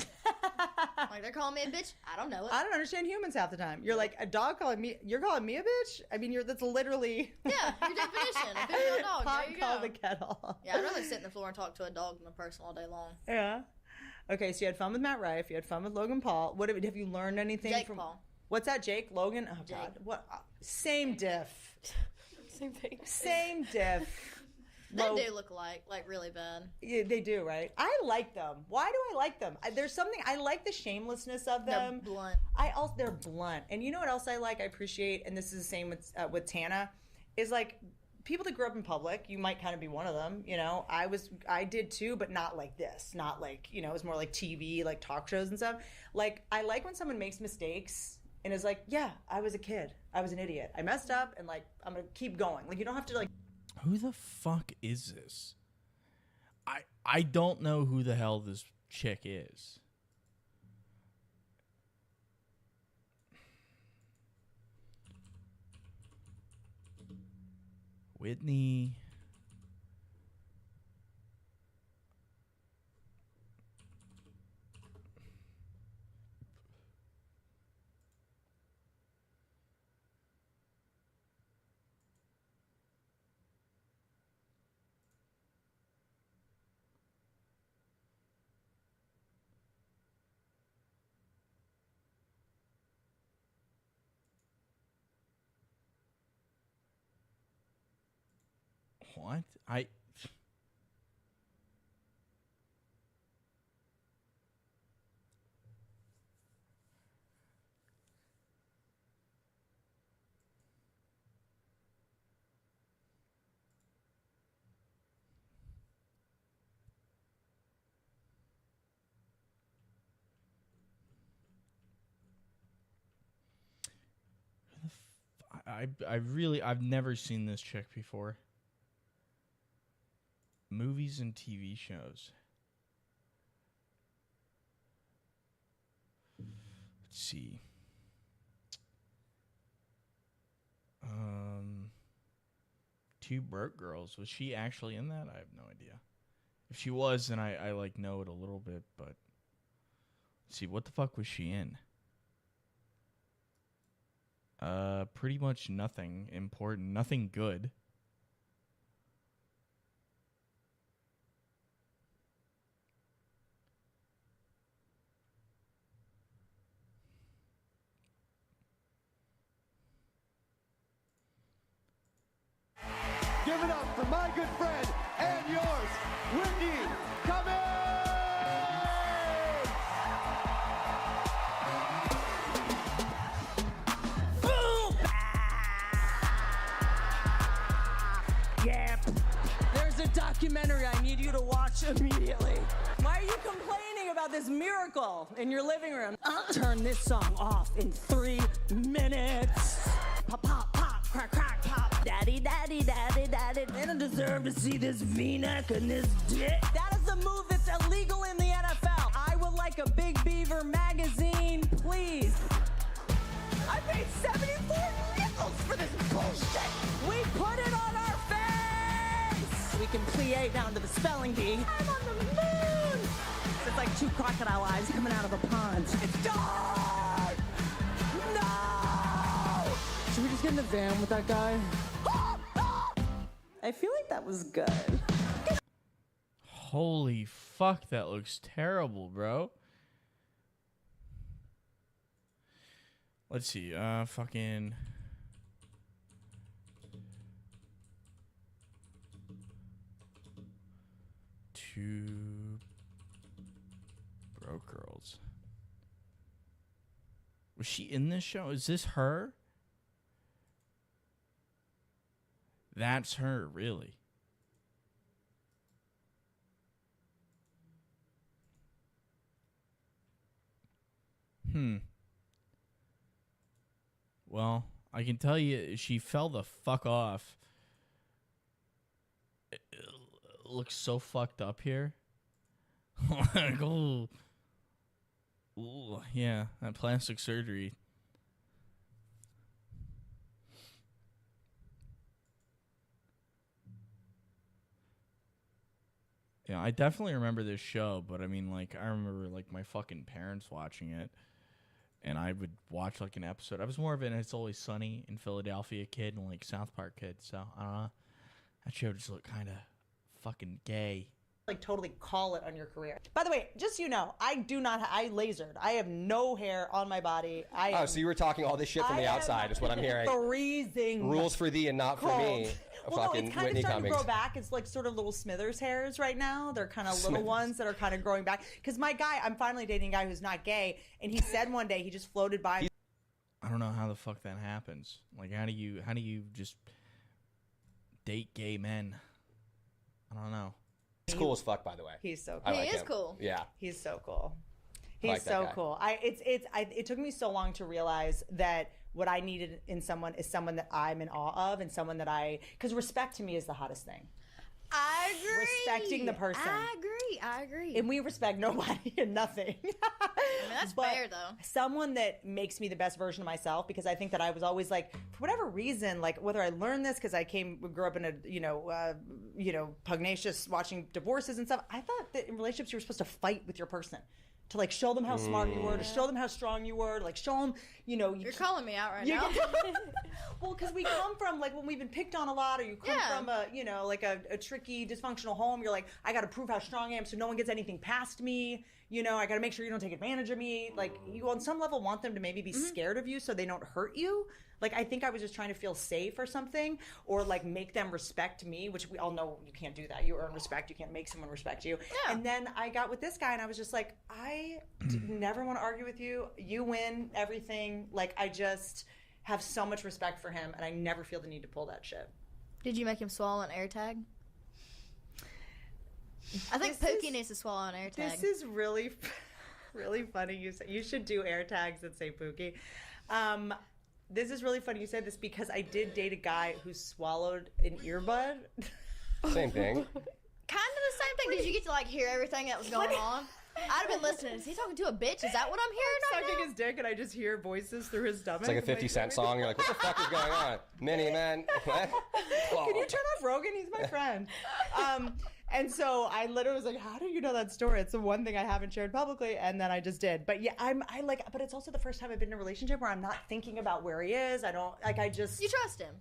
Like, they're calling me a bitch. I don't know it. I don't understand humans half the time. You're like, a dog calling me. You're calling me a bitch. I mean, that's literally. Yeah, your definition. A big old dog. Pot there you call go. the kettle. Yeah, I'd rather sit in the floor and talk to a dog than a person all day long. Yeah. Okay, so you had fun with Matt Rife. You had fun with Logan Paul. What have you learned anything Jake from Paul. What's that, Jake? Logan? Oh Jake. God. What? Same diff. Same thing. Same diff. They do look alike, like really bad. Yeah, they do, right? I like them. Why do I like them? There's something I like the shamelessness of them. They're blunt. They're blunt. And you know what else I like? I appreciate, and this is the same with Tana, is like people that grew up in public. You might kind of be one of them. I did too, but not like this. Not like it was more like TV, like talk shows and stuff. Like I like when someone makes mistakes and is like, yeah, I was a kid. I was an idiot. I messed up, and like I'm gonna keep going. Like you don't have to like. Who the fuck is this? I don't know who the hell this chick is. Whitney. What? I've never seen this chick before. Movies and TV shows. Let's see. Two Broke Girls. Was she actually in that? I have no idea. If she was, then I like know it a little bit, but let's see, what the fuck was she in? Pretty much nothing important, nothing good. Give it up for my good friend and yours, Whitney Cummings! Yeah. There's a documentary I need you to watch immediately. Why are you complaining about this miracle in your living room? Turn this song off in 3 minutes. Pop, pop, pop, crack, crack, pop. Daddy, daddy, daddy, daddy. They don't deserve to see this V-neck and this dick. That is a move that's illegal in the NFL. I would like a Big Beaver magazine, please. I paid 74 nickels for this bullshit. We put it on our face. We can plie down to the spelling bee. I'm on the moon. It's like 2 crocodile eyes coming out of a pond. It's dark. No. Should we just get in the van with that guy? I feel like that was good. Holy fuck, that looks terrible, bro. Let's see, fucking... Two broke girls. Was she in this show? Is this her? That's her, really. Well, I can tell you she fell the fuck off. It looks so fucked up here. Ooh. Ooh, yeah, that plastic surgery. Yeah, I definitely remember this show, but I mean, like, I remember, like, my fucking parents watching it, and I would watch, like, an episode. I was more of an It's Always Sunny in Philadelphia kid and, like, South Park kid, so, I don't know. That show just looked kind of fucking gay. Like, totally call it on your career. By the way, just so you know, I lasered. I have no hair on my body. So you were talking all this shit from the outside is what I'm hearing. Freezing. Rules for thee and not for me. Well, no, it's kind Whitney of starting Cummings. to grow back. It's like sort of little Smithers hairs right now. They're kind of little ones that are kind of growing back. Because my guy, I'm finally dating a guy who's not gay, and he said one day he just floated by. I don't know how the fuck that happens. Like, how do you just date gay men? I don't know. He's cool as fuck, by the way. He's so cool. He is cool. Yeah. He's so cool. He's like that so guy. cool. It took me so long to realize that what I needed in someone is someone that I'm in awe of and someone that because respect to me is the hottest thing. I agree. Respecting the person. I agree. And we respect nobody and nothing. I mean, that's fair, though. Someone that makes me the best version of myself, because I think that I was always like, for whatever reason, like whether I learned this because I grew up in a, pugnacious watching divorces and stuff. I thought that in relationships you were supposed to fight with your person. To like show them how smart you were, to show them how strong you were, to like show them, You're calling me out right now. Well, because we come from like when we've been picked on a lot, or you come from a tricky, dysfunctional home. You're like, I got to prove how strong I am, so no one gets anything past me. I got to make sure you don't take advantage of me. Like you, on some level, want them to maybe be scared of you so they don't hurt you. Like I think I was just trying to feel safe or something, or like make them respect me, which we all know you can't do that. You earn respect. You can't make someone respect you. Yeah. And then I got with this guy, and I was just like, I never want to argue with you. You win everything. Like I just have so much respect for him, and I never feel the need to pull that shit. Did you make him swallow an AirTag? I think Pookie needs to swallow an AirTag. This is really, really funny. You should do AirTags that say Pookie. This is really funny you said this because I did date a guy who swallowed an earbud. Same thing. Kind of the same thing. Did you get to like hear everything that was going on? I'd have been listening. Is he talking to a bitch? Is that what I'm hearing right sucking now? his dick, and I just hear voices through his stomach. It's like a 50 Cent song. You're like, what the fuck is going on? Mini man. What? Can you turn off Rogan? He's my friend. And so I literally was like, how do you know that story? It's the one thing I haven't shared publicly, and then I just did. But yeah, but it's also the first time I've been in a relationship where I'm not thinking about where he is. You trust him.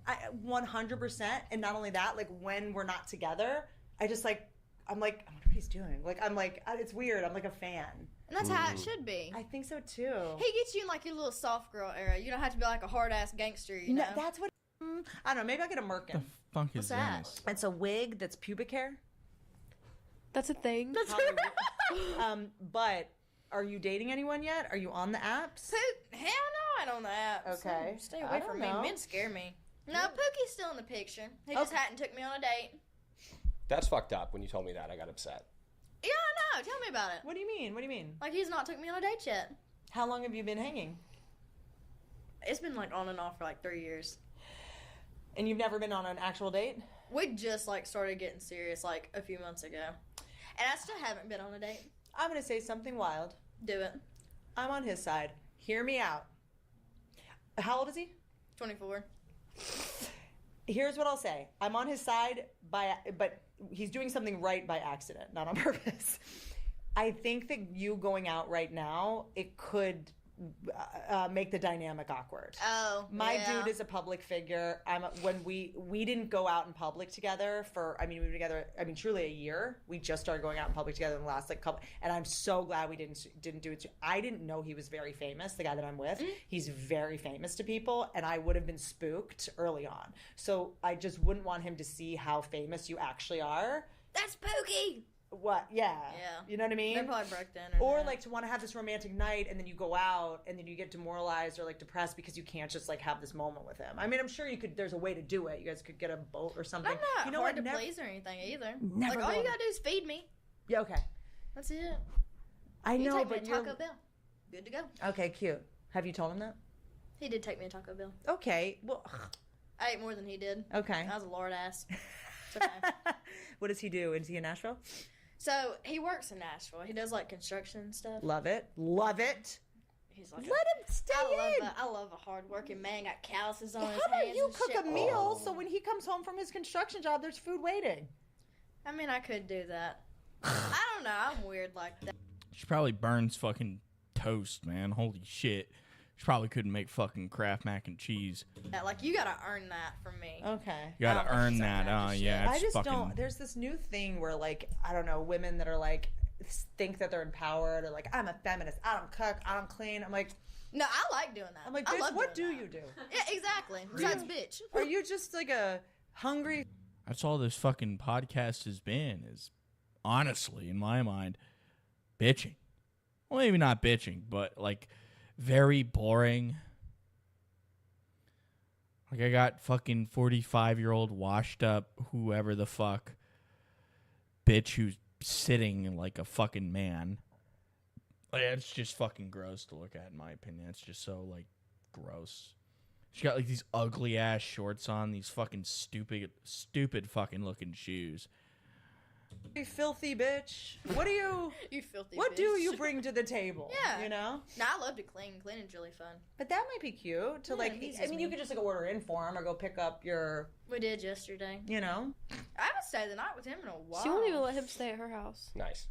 100%. And not only that, like when we're not together, I'm like, I wonder what he's doing. It's weird. I'm like a fan. And that's how it should be. I think so too. He gets you in like your little soft girl era. You don't have to be like a hard ass gangster, you know? That's what I don't know. Maybe I'll get a merkin. The fuck is that? this? It's a wig that's pubic hair. That's a thing. But are you dating anyone yet? Are you on the apps? Hell no, I don't know that. Okay. Stay I away don't from know. me. Men scare me. No, Pookie's still in the picture. He just hadn't took me on a date. That's fucked up. When you told me that, I got upset. Yeah, I know. Tell me about it. What do you mean? What do you mean? Like, he's not took me on a date yet. How long have you been hanging? It's been, like, on and off for, like, 3 years. And you've never been on an actual date? We just, like, started getting serious, like, a few months ago. And I still haven't been on a date. I'm going to say something wild. Do it. I'm on his side. Hear me out. How old is he? 24. Here's what I'll say. I'm on his side, but he's doing something right by accident, not on purpose. I think that you going out right now, it could make the dynamic awkward. Oh, My yeah. dude is a public figure. When we didn't go out in public together we were together, truly a year. We just started going out in public together in the last couple, and I'm so glad we didn't do it. I didn't know he was very famous, the guy that I'm with. He's very famous to people, and I would have been spooked early on. So I just wouldn't want him to see how famous you actually are. That's Pookie! What? Yeah. Yeah. You know what I mean? They probably broke down. Or like to want to have this romantic night and then you go out and then you get demoralized or like depressed because you can't just like have this moment with him. I'm sure you could. There's a way to do it. You guys could get a boat or something. I'm not hard to please or anything either. Never like all you will. gotta do is feed me. Yeah. Okay. That's it. I You know, take me but to Taco Bell. Good to go. Okay. Cute. Have you told him that? He did take me to Taco Bell. Okay. Well. I ate more than he did. Okay. I was a lord ass. It's okay. What does he do? Is he in Nashville? So he works in Nashville. He does like construction and stuff. Love it. Love it. He's like, Let him stay in. I love a hardworking man. Got calluses on his How about hands. you and cook shit. a meal so when he comes home from his construction job, there's food waiting? I mean, I could do that. I don't know. I'm weird like that. She probably burns fucking toast, man. Holy shit. She probably couldn't make fucking Kraft mac and cheese. Like you gotta earn that from me. Okay. You gotta earn that. Yeah, I it's just fucking... don't. There's this new thing where, like, I don't know, women that are like think that they're empowered or like, I'm a feminist. I don't cook. I don't clean. I'm like, No, I like doing that. I'm like, I bitch, love what do doing you do? that. Yeah, exactly. Besides, bitch. Are you just like a hungry? That's all this fucking podcast has been, is honestly, in my mind, bitching. Well, maybe not bitching, but like very boring. Like I got fucking 45-year-old washed up whoever the fuck bitch who's sitting like a fucking man. Like, it's just fucking gross to look at, in my opinion. It's just so like gross. She got like these ugly ass shorts on, these fucking stupid fucking looking shoes. You filthy bitch. What do you? You filthy What bitch. do you bring to the table? Yeah. You know. No, I love to clean. Cleaning's really fun. But that might be cute to like. it I mean, you me. could just like order in for him or go pick up your. We did yesterday. You know. I haven't stayed the night with him in a while. She won't even let him stay at her house. Nice.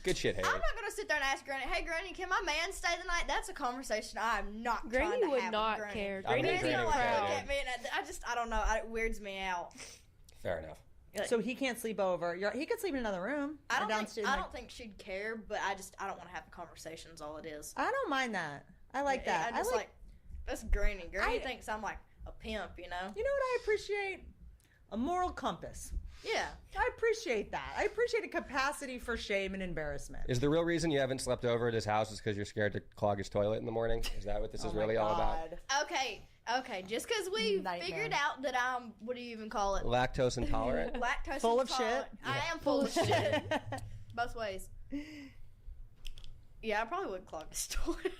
Good shit, Haley. I'm not gonna sit there and ask Granny, "Hey, Granny, can my man stay the night?" That's a conversation I'm not trying Granny to would have not with Granny. care. I mean, Granny's Granny gonna would care, Look dude. at me, and I don't know. It weirds me out. Fair enough. So he can't sleep over. He could sleep in another room. I or don't downstairs. think she'd care, but I don't want to have the conversations. All it is. I don't mind that. I like that. I just I like that's Granny. Granny thinks I'm like a pimp, you know. You know what I appreciate? A moral compass. Yeah. I appreciate that. I appreciate a capacity for shame and embarrassment. Is the real reason you haven't slept over at his house is because you're scared to clog his toilet in the morning? Is that what this is really all about? Okay. Just because we figured out that I'm, what do you even call it? Lactose intolerant? Lactose Full of intolerant. shit? I am full of shit. Both ways. Yeah, I probably would clog his toilet.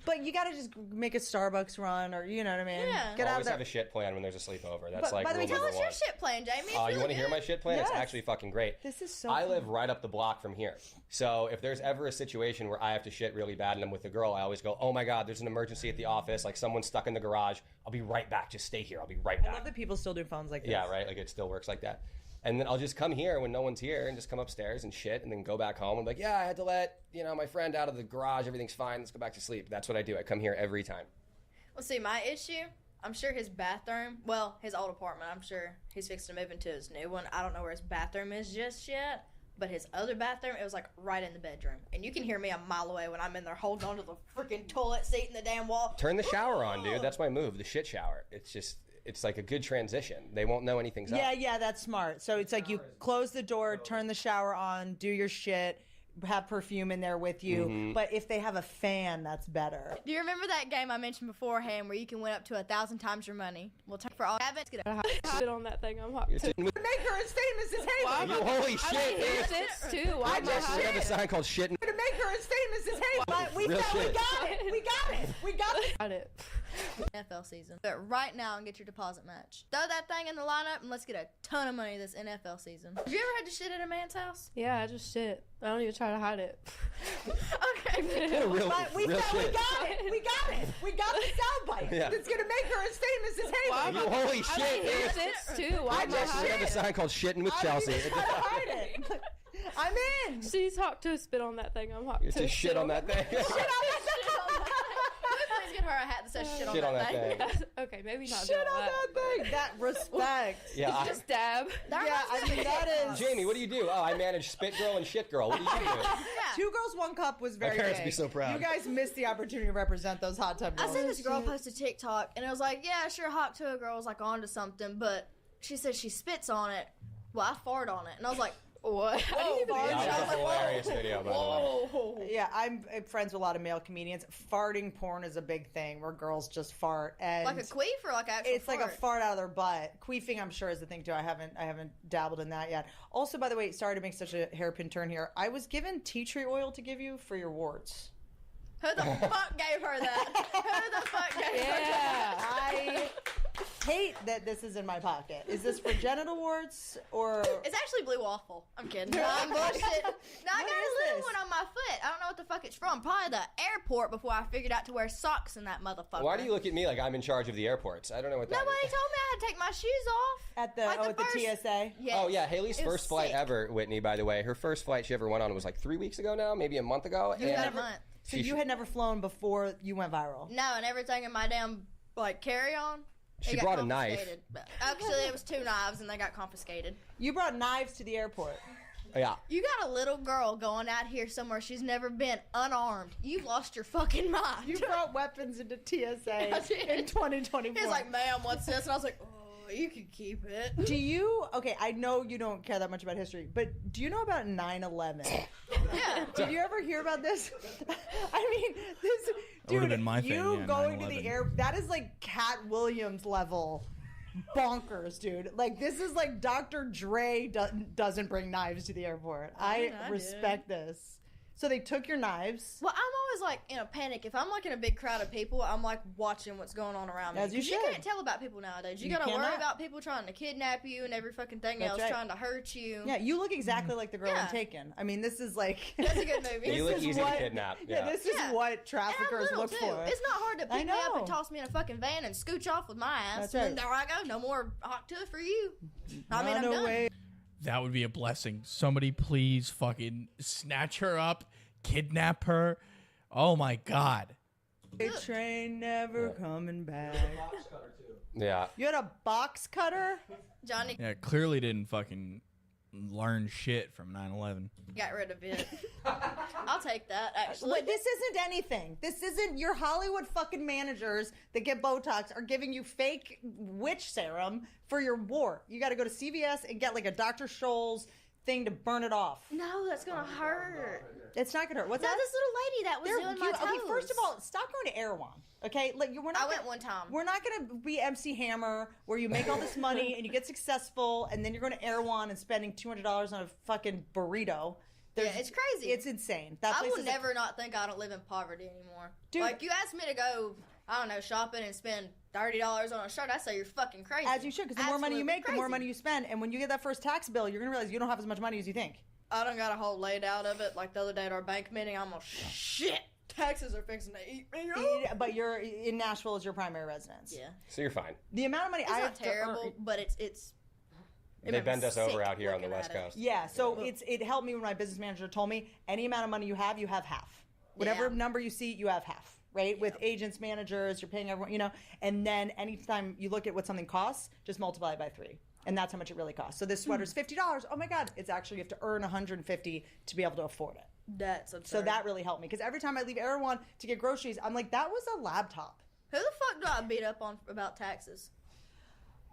But you gotta just make a Starbucks run, or you know what I mean? Yeah. Get out of Always there. have a shit plan when there's a sleepover. That's But, like by the way, rule Tell number us your one. shit plan, Jamie. It's You really want to hear good. my shit plan? Yes. It's actually fucking great. This is so. I fun. live right up the block from here. So if there's ever a situation where I have to shit really bad and I'm with a girl, I always go, oh my God, there's an emergency at the office. Like someone's stuck in the garage. I'll be right back. Just stay here. I'll be right I back. love that people still do phones like this. Yeah, right? Like it still works like that. And then I'll just come here when no one's here and just come upstairs and shit and then go back home and be like, yeah, I had to let, my friend out of the garage. Everything's fine. Let's go back to sleep. That's what I do. I come here every time. Well, see, my issue, I'm sure his bathroom, his old apartment, I'm sure he's fixing to move into his new one. I don't know where his bathroom is just yet, but his other bathroom, it was like right in the bedroom. And you can hear me a mile away when I'm in there holding onto the freaking toilet seat in the damn wall. Turn the shower on, dude. That's my move. The shit shower. It's just, it's like a good transition. They won't know anything's up. Yeah, that's smart. So it's like you close the door, turn the shower on, do your shit, have perfume in there with you. Mm-hmm. But if they have a fan, that's better. Do you remember that game I mentioned beforehand where you can win up to 1,000 times your money? We'll take for all. Haven't get Spit on that thing. I'm hot. Make her as famous as Haley. You holy shit, man. Shits too. Why am I We have a sign called shit. To make her as famous as Haley. But we Real got shit. it. We got it. Got it. NFL season. But right now and get your deposit match. Throw that thing in the lineup and let's get a ton of money this NFL season. Have you ever had to shit at a man's house? Yeah, I just shit. I don't even try to hide it. Okay. Real, But we real said we shit. got it. We got it. We got the soundbite. Yeah. It's going to make her as famous as Haley. You holy shit, man. Shits too. Why am I We have hiding? a sign called shitting with Chelsea. I'm trying to hide it. I'm in. She's hot to spit on that thing. I'm hot It's to just shit on that thing. Please get her a hat that says shit, Shit on that thing. Okay, maybe not. Shit on that thing. That respect. Yeah, Just dab. Yeah, I mean, that is. Jamie, what do you do? Oh, I manage Spit Girl and Shit Girl. What do you do? Two Girls, One Cup was very parents big. be so proud. You guys missed the opportunity to represent those hot tub I girls. seen this girl post a TikTok and it was like, yeah, sure, hot to a girl was like onto something, but she said she spits on it. Well, I fart on it. And I was like, What? How do you even Whoa, do That that? was a hilarious video, by the way. Yeah, I'm friends with a lot of male comedians. Farting porn is a big thing where girls just fart and like a queef or like actual it's like a fart out of their butt. Queefing, I'm sure, is the thing too. I haven't dabbled in that yet. Also, by the way, sorry to make such a hairpin turn here. I was given tea tree oil to give you for your warts. Who the fuck gave her that? Who the fuck gave her that? I hate that this is in my pocket. Is this for genital warts or? It's actually blue waffle. I'm kidding. No, I'm bullshit. No, I got What a is little this? one on my foot. I don't know what the fuck it's from. Probably the airport before I figured out to wear socks in that motherfucker. Why do you look at me like I'm in charge of the airports? I don't know what that Nobody is. told me I had to take my shoes off. At the Like at the first- TSA. Yes. Oh, yeah, Haley's It was first flight sick. ever, Whitney, by the way. Her first flight she ever went on was like 3 weeks ago now, maybe a month ago. You got a month. So you had never flown before you went viral. No, and everything in my damn like carry-on. She it got brought a knife. confiscated. But actually, it was 2 knives, and they got confiscated. You brought knives to the airport. Yeah. You got a little girl going out here somewhere she's never been, unarmed. You lost your fucking mind. You brought weapons into TSA I did. in 2024. He's like, ma'am, what's this? And I was like, oh, you can keep it. Do you, okay, I know you don't care that much about history, but do you know about 9/11? Yeah. Did you ever hear about this? I mean, this, would've dude, been my thing, you yeah, going to 9/11. the air, that is like Cat Williams level bonkers, dude. Like, this is like Dr. Dre doesn't bring knives to the airport. I I respect this. So they took your knives. Well, I'm always like in a panic. If I'm like in a big crowd of people, I'm like watching what's going on around me. As you 'Cause should. can't tell about people nowadays. You You gotta worry cannot. about people trying to kidnap you and every fucking thing That's else right. trying to hurt you. Yeah, you look exactly like the girl Yeah. in Taken. I mean, this is like... That's a good movie. You look is easy what- to kidnap. Yeah, Yeah. this is Yeah. what And I'm traffickers little look too. for. It's not hard to I pick me up know. and toss me in a fucking van and scooch off with my ass. That's And right. then there I go. No more hot tub for you. I mean, I'm no done. way. That would be a blessing. Somebody please fucking snatch her up, kidnap her. Oh my God. A train never coming back. Yeah. You had a box cutter? Johnny Yeah, clearly didn't fucking learn shit from 9/11. got rid of it. I'll take that, actually. Wait, this isn't anything. This isn't your Hollywood fucking managers that get Botox are giving you fake witch serum for your wart. You got to go to CVS and get like a Dr. Scholl's thing to burn it off. No, that's gonna hurt. It's not gonna hurt. What's No, that? this little lady that was They're doing cute. my toes. Okay, first of all, stop going to Erewhon. Okay, like we're not. I went one time. We're not going to be MC Hammer, where you make all this money and you get successful, and then you're going to Erewhon and spending $200 on a fucking burrito. Yeah, it's crazy. It's insane. That I place will is never not think I don't live in poverty anymore. Dude. Like, you asked me to go, I don't know, shopping and spend $30 on a shirt, I say you're fucking crazy. as you should, because the more money you Absolutely make, the more crazy. money you spend, and when you get that first tax bill, you're going to realize you don't have as much money as you think. I done got a whole laid out of it. Like the other day at our bank meeting, I'm all, shit, taxes are fixing to eat me up. But you're in Nashville is your primary residence. Yeah. So you're fine. The amount of money It's I not have to earn- terrible, but it's it They made me bend us over sick out here on the looking West at it. Coast. Yeah, so it helped me when my business manager told me any amount of money you have half. Whatever Yeah. number you see, you have half, right? With agents, managers, you're paying everyone, you know. And then anytime you look at what something costs, just multiply it by 3. And that's how much it really costs. So this sweater's $50. Oh my God. It's actually, you have to earn $150 to be able to afford it. That's absurd. So that really helped me. Because every time I leave Erewhon to get groceries, I'm like, that was a laptop. Who the fuck do I beat up on about taxes?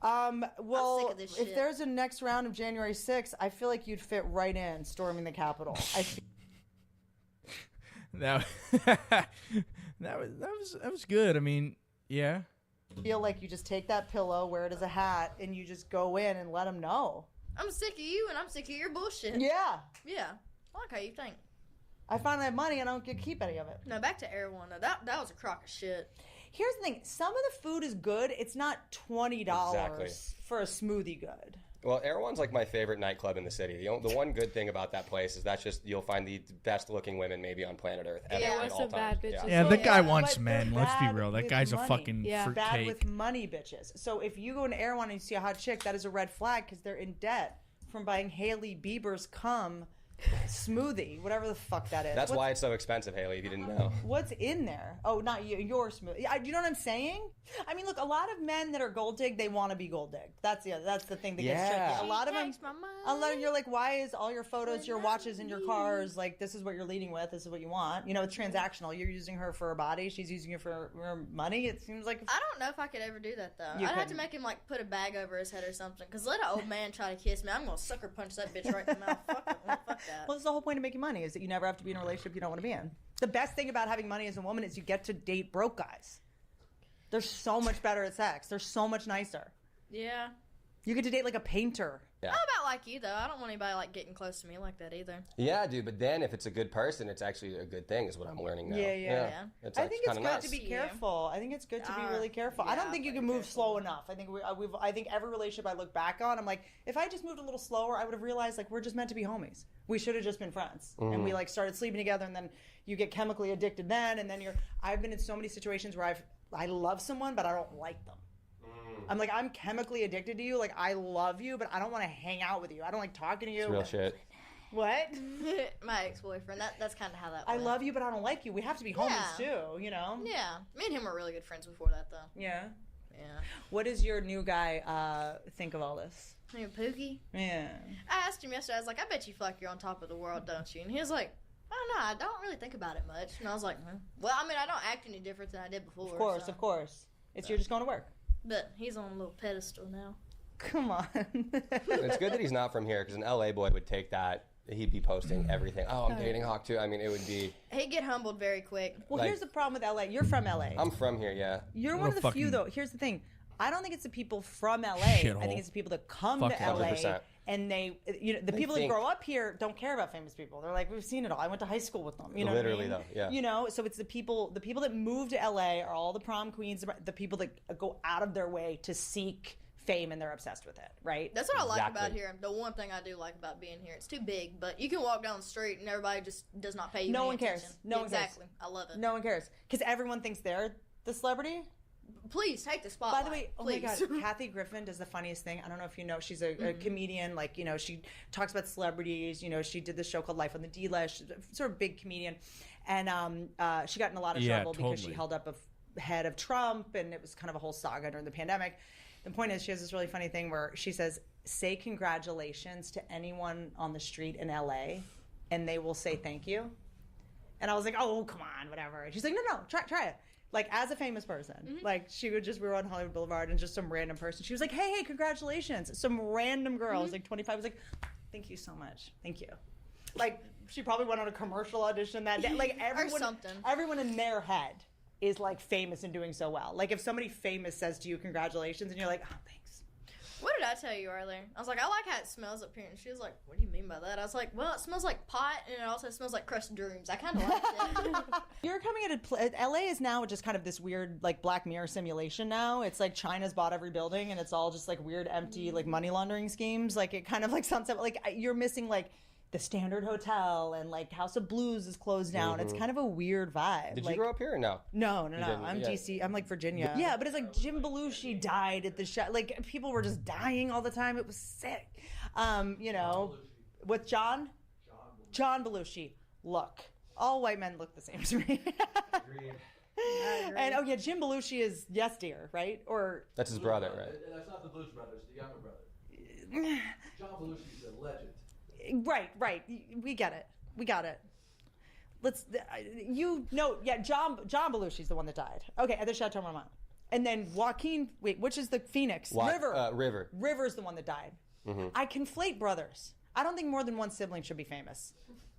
Well, sick of this if shit. there's a next round of January 6th, I feel like you'd fit right in storming the Capitol. That was good. I mean, yeah. Feel like you just take that pillow, wear it as a hat, and you just go in and let them know. I'm sick of you, and I'm sick of your bullshit. Yeah. Yeah. I like how you think. I finally have money and I don't get to keep any of it. No, back to Air One. No, that was a crock of shit. Here's the thing. Some of the food is good. It's not $20 Exactly. for a smoothie good. Well, Erewhon's like my favorite nightclub in the city. The one good thing about that place is that's just you'll find the best looking women maybe on planet Earth ever Yeah, at with all some times. bad bitches. Yeah, the guy wants but men. they're Let's be bad real. That with guy's a money. fucking Yeah. Bad fruitcake. with money bitches. So if you go into Erewhon and you see a hot chick, that is a red flag because they're in debt from buying Hailey Bieber's cum smoothie, whatever the fuck that is. That's why it's so expensive, Haley, if you didn't know. What's in there? Oh, not you, your smoothie. You know what I'm saying? I mean, look, a lot of men that are gold digged, they want to be gold digged. That's the thing that gets Yeah. tricky. A lot of them, Takes my money. a lot of you're like, why is all your photos, your watches, and your cars like this is what you're leading with? This is what you want. You know, it's transactional. You're using her for her body. She's using you for her money. It seems like I don't know if I could ever do that, though. You I'd have to couldn't. make him, like, put a bag over his head or something. Because let an old man try to kiss me, I'm going to sucker punch that bitch right in the mouth. Fuck that. Well, that's the whole point of making money is that you never have to be in a relationship you don't want to be in. The best thing about having money as a woman is you get to date broke guys. They're so much better at sex. They're so much nicer. Yeah. You get to date like a painter. Yeah. How about like you, though? I don't want anybody, like, getting close to me like that either. Yeah, dude, but then if it's a good person, it's actually a good thing is what I'm learning now. Yeah. It's I think it's kinda good nice. to be careful. I think it's good to be really careful. I yeah, don't think you can move slow enough. I think I think every relationship I look back on, I'm like, if I just moved a little slower, I would have realized like we're just meant to be homies. We should have just been friends, and we like started sleeping together, and then you get chemically addicted then, and then I've been in so many situations where I love someone, but I don't like them. I'm like, I'm chemically addicted to you. Like, I love you, but I don't want to hang out with you. I don't like talking to you. It's real shit. What? My ex-boyfriend. That's kind of how that I went. love you, but I don't like you. We have to be homies Yeah. too, you know? Yeah. Me and him were really good friends before that, though. Yeah. Yeah. What does your new guy think of all this? Hey, Pookie? Yeah. I asked him yesterday, I was like, I bet you feel like you're on top of the world, don't you? And he was like, I don't know, I don't really think about it much. And I was like, well, I mean, I don't act any different than I did before. Of course, so. of course. You're just going to work. But he's on a little pedestal now. Come on. It's good that he's not from here because an LA boy would take that. He'd be posting everything. Oh, I'm dating Hawk too. I mean, it would be. He'd get humbled very quick. Well, Like- here's the problem with LA. You're from LA. I'm from here, yeah. You're What one a of the few, fucking- though. Here's the thing. I don't think it's the people from LA. Shithole. I think it's the people that come Fuck to yeah. LA 100%. and the people that think- grow up here don't care about famous people. They're like, we've seen it all. I went to high school with them. You know Literally, what I mean? though, yeah. You know, so it's the people that move to LA are all the prom queens, the people that go out of their way to seek fame and they're obsessed with it, right? That's what I like about Exactly. here. The one thing I do like about being here, it's too big, but you can walk down the street and everybody just does not pay you No any one cares. attention. No one cares. Exactly. I love it. No one cares because everyone thinks they're the celebrity. Please take the By spotlight. the way, oh my please. God, Kathy Griffin does the funniest thing. I don't know if you know, she's a comedian. Like, you know, she talks about celebrities. You know, she did this show called Life on the D-List. She's a sort of big comedian, and she got in a lot of trouble because she totally. held up a head of Trump, and it was kind of a whole saga during the pandemic. The point is, she has this really funny thing where she says, "Say congratulations to anyone on the street in LA, and they will say thank you." And I was like, "Oh, come on, whatever." And she's like, "No, try it." Like, as a famous person, like, we were on Hollywood Boulevard, and just some random person, she was like, hey, congratulations. Some random girl, was like 25, was like, thank you so much. Thank you. Like, she probably went on a commercial audition that day. Like, everyone in their head is, like, famous and doing so well. Like, if somebody famous says to you, congratulations, and you're like, oh, thanks. What did I tell you earlier? I was like, I like how it smells up here. And she was like, what do you mean by that? I was like, well, it smells like pot, and it also smells like crushed dreams. I kind of like it. You're coming at LA is now just kind of this weird, like, Black Mirror simulation now. It's like China's bought every building, and it's all just, like, weird, empty, like, money laundering schemes. Like, it kind of, like, sounds like you're missing, like, the Standard Hotel, and, like, House of Blues is closed down. It's kind of a weird vibe. Did like, you grow up here or no? No. didn't? I'm Yeah. DC. I'm like Virginia. Yeah, but it's like Jim Belushi died at the show. Like, people were just dying all the time. It was sick. You know, with John Belushi. Look, all white men look the same to me. And oh yeah, Jim Belushi is Yes Dear, right? Or That's his brother, right? That's not the Blues Brothers, the younger brother. John Belushi's a legend. Right. We get it. We got it. John Belushi's the one that died. Okay, at the Chateau Marmont. And then Joaquin, wait, which is the Phoenix? River. River. River's the one that died. I conflate brothers. I don't think more than one sibling should be famous.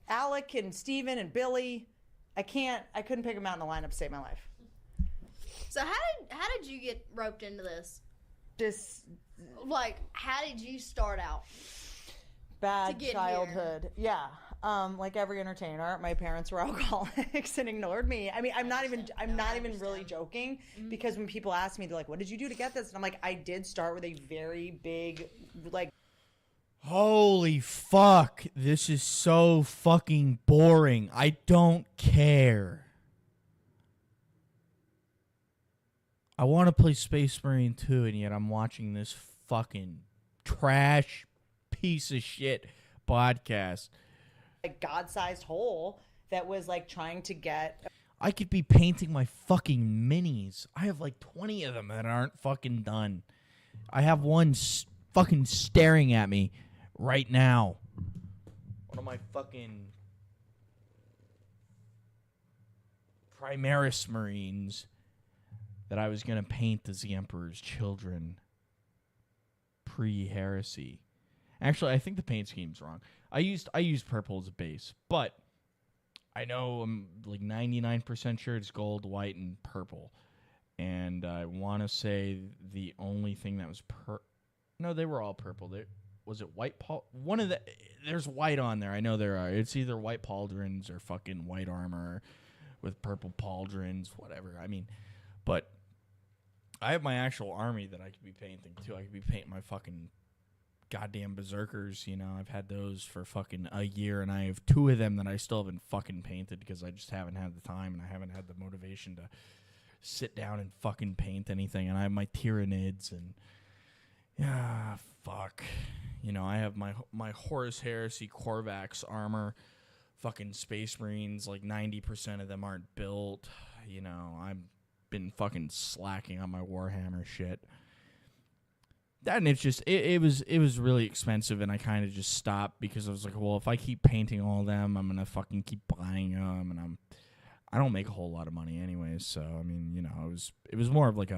Alec and Steven and Billy. I couldn't pick them out in the lineup to save my life. So how did you get roped into this? Just Like, how did you start out? Bad childhood. Here? Yeah. Like every entertainer, my parents were alcoholics and ignored me. I mean, I'm not even really joking, because when people ask me, they're like, what did you do to get this? And I'm like, I did start with a very big, like, Holy fuck. This is so fucking boring. I don't care. I want to play Space Marine 2, and yet I'm watching this fucking trash piece of shit podcast. like God-sized hole that was like trying to get. I could be painting my fucking minis. I have like 20 of them that aren't fucking done. I have one fucking staring at me right now. One of my fucking Primaris Marines that I was going to paint as the Emperor's Children pre-heresy. Actually, I think the paint scheme's wrong. I used purple as a base, but I know I'm like 99% sure it's gold, white, and purple. And I want to say the only thing that was no, they were all purple. Was it white there's white on there. I know there are. It's either white pauldrons or fucking white armor with purple pauldrons, whatever. I mean, but I have my actual army that I could be painting too. I could be painting my fucking goddamn berserkers, you know. I've had those for fucking a year, and I have 2 of them that I still haven't fucking painted because I just haven't had the time and I haven't had the motivation to sit down and fucking paint anything. And I have my Tyranids and fuck. You know, I have my Horus Heresy Korvax armor, fucking Space Marines, like 90% of them aren't built. You know, I've been fucking slacking on my Warhammer shit. And it's just it was really expensive, and I kind of just stopped because I was like, well, if I keep painting all of them, I'm gonna fucking keep buying them, and I don't make a whole lot of money anyways. So I mean, you know, it was more of like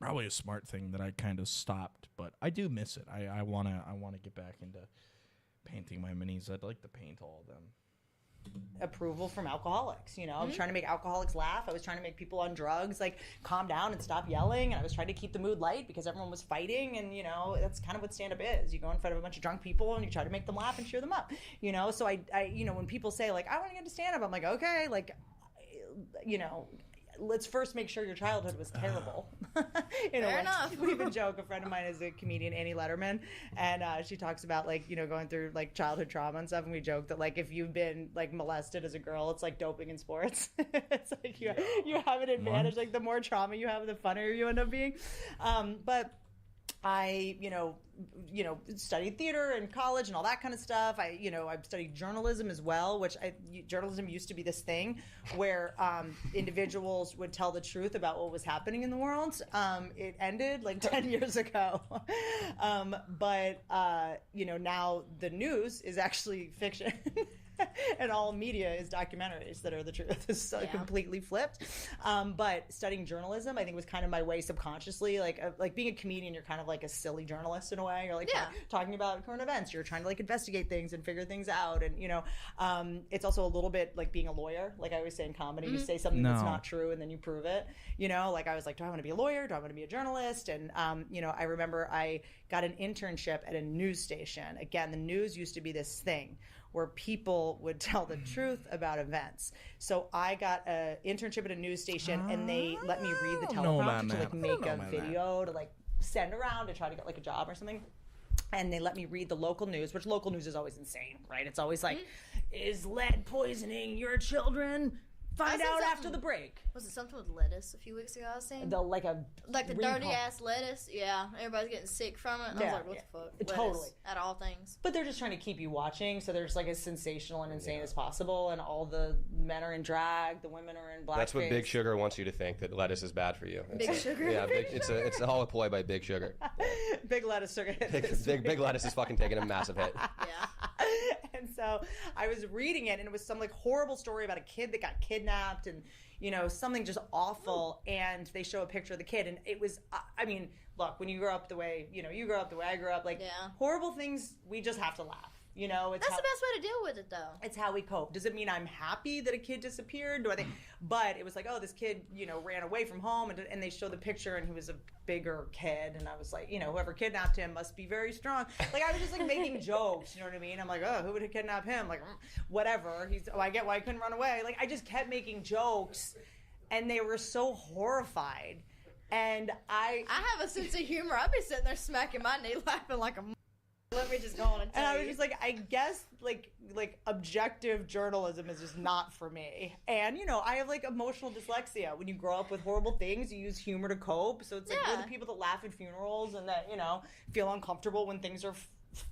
probably a smart thing that I kind of stopped, but I do miss it. I wanna get back into painting my minis. I'd like to paint all of them. Approval from alcoholics, you know. I was trying to make alcoholics laugh. I was trying to make people on drugs like calm down and stop yelling, and I was trying to keep the mood light because everyone was fighting. And you know, that's kind of what stand-up is. You go in front of a bunch of drunk people and you try to make them laugh and cheer them up, you know. So I you know, when people say like I want to get to stand-up, I'm like, okay, like, you know, let's first make sure your childhood was terrible. Fair enough. We even joke. A friend of mine is a comedian, Annie Letterman, and she talks about like, you know, going through like childhood trauma and stuff. And we joke that like if you've been like molested as a girl, it's like doping in sports. It's like you have an advantage. Like the more trauma you have, the funnier you end up being. But I, you know, studied theater in college and all that kind of stuff. I've studied journalism as well, which journalism used to be this thing where individuals would tell the truth about what was happening in the world. It ended like 10 years ago. But you know, now the news is actually fiction. And all media is documentaries that are the truth. It's completely flipped. But studying journalism, I think, was kind of my way subconsciously. Like being a comedian, you're kind of like a silly journalist in a way. You're like talking about current events. You're trying to like investigate things and figure things out. And you know, it's also a little bit like being a lawyer. Like I always say in comedy, you say something that's not true and then you prove it. You know, like I was like, do I want to be a lawyer? Do I want to be a journalist? And you know, I remember I got an internship at a news station. Again, the news used to be this thing where people would tell the truth about events. So I got an internship at a news station, and they let me read the teleprompter to like make a video to like send around to try to get like a job or something. And they let me read the local news, which local news is always insane, right? It's always like, is lead poisoning your children? Find out after the break. Was it something with lettuce a few weeks ago I was saying? Like the dirty ass lettuce. Yeah, everybody's getting sick from it. And I was like, what the fuck? Lettuce, totally. At all things. But they're just trying to keep you watching, so they're just like as sensational and insane as possible. And all the men are in drag, the women are in blackface. That's what Big Sugar wants you to think, that lettuce is bad for you. Big Sugar. Yeah, it's all a ploy by Big Sugar. Big lettuce sugar. Big lettuce is fucking taking a massive hit. Yeah. And so I was reading it, and it was some like horrible story about a kid that got kidnapped, and something just awful. And they show a picture of the kid, and it was, I mean, look, when you grow up the way you grow up, the way I grew up, like horrible things, we just have to laugh. It's That's the best way to deal with it, though. It's how we cope. Does it mean I'm happy that a kid disappeared? Do I think? But it was like, oh, this kid, ran away from home, and they showed the picture, and he was a bigger kid, and I was like, whoever kidnapped him must be very strong. Like I was just like making jokes, you know what I mean? I'm like, oh, who would have kidnapped him? Like, whatever. I get why he couldn't run away. Like I just kept making jokes, and they were so horrified. And I have a sense of humor. I'd be sitting there smacking my knee, laughing like a. Let me just go on and tell you. And I was just like, I guess like objective journalism is just not for me. And I have like emotional dyslexia. When you grow up with horrible things, you use humor to cope. So it's like we're the people that laugh at funerals and that feel uncomfortable when things are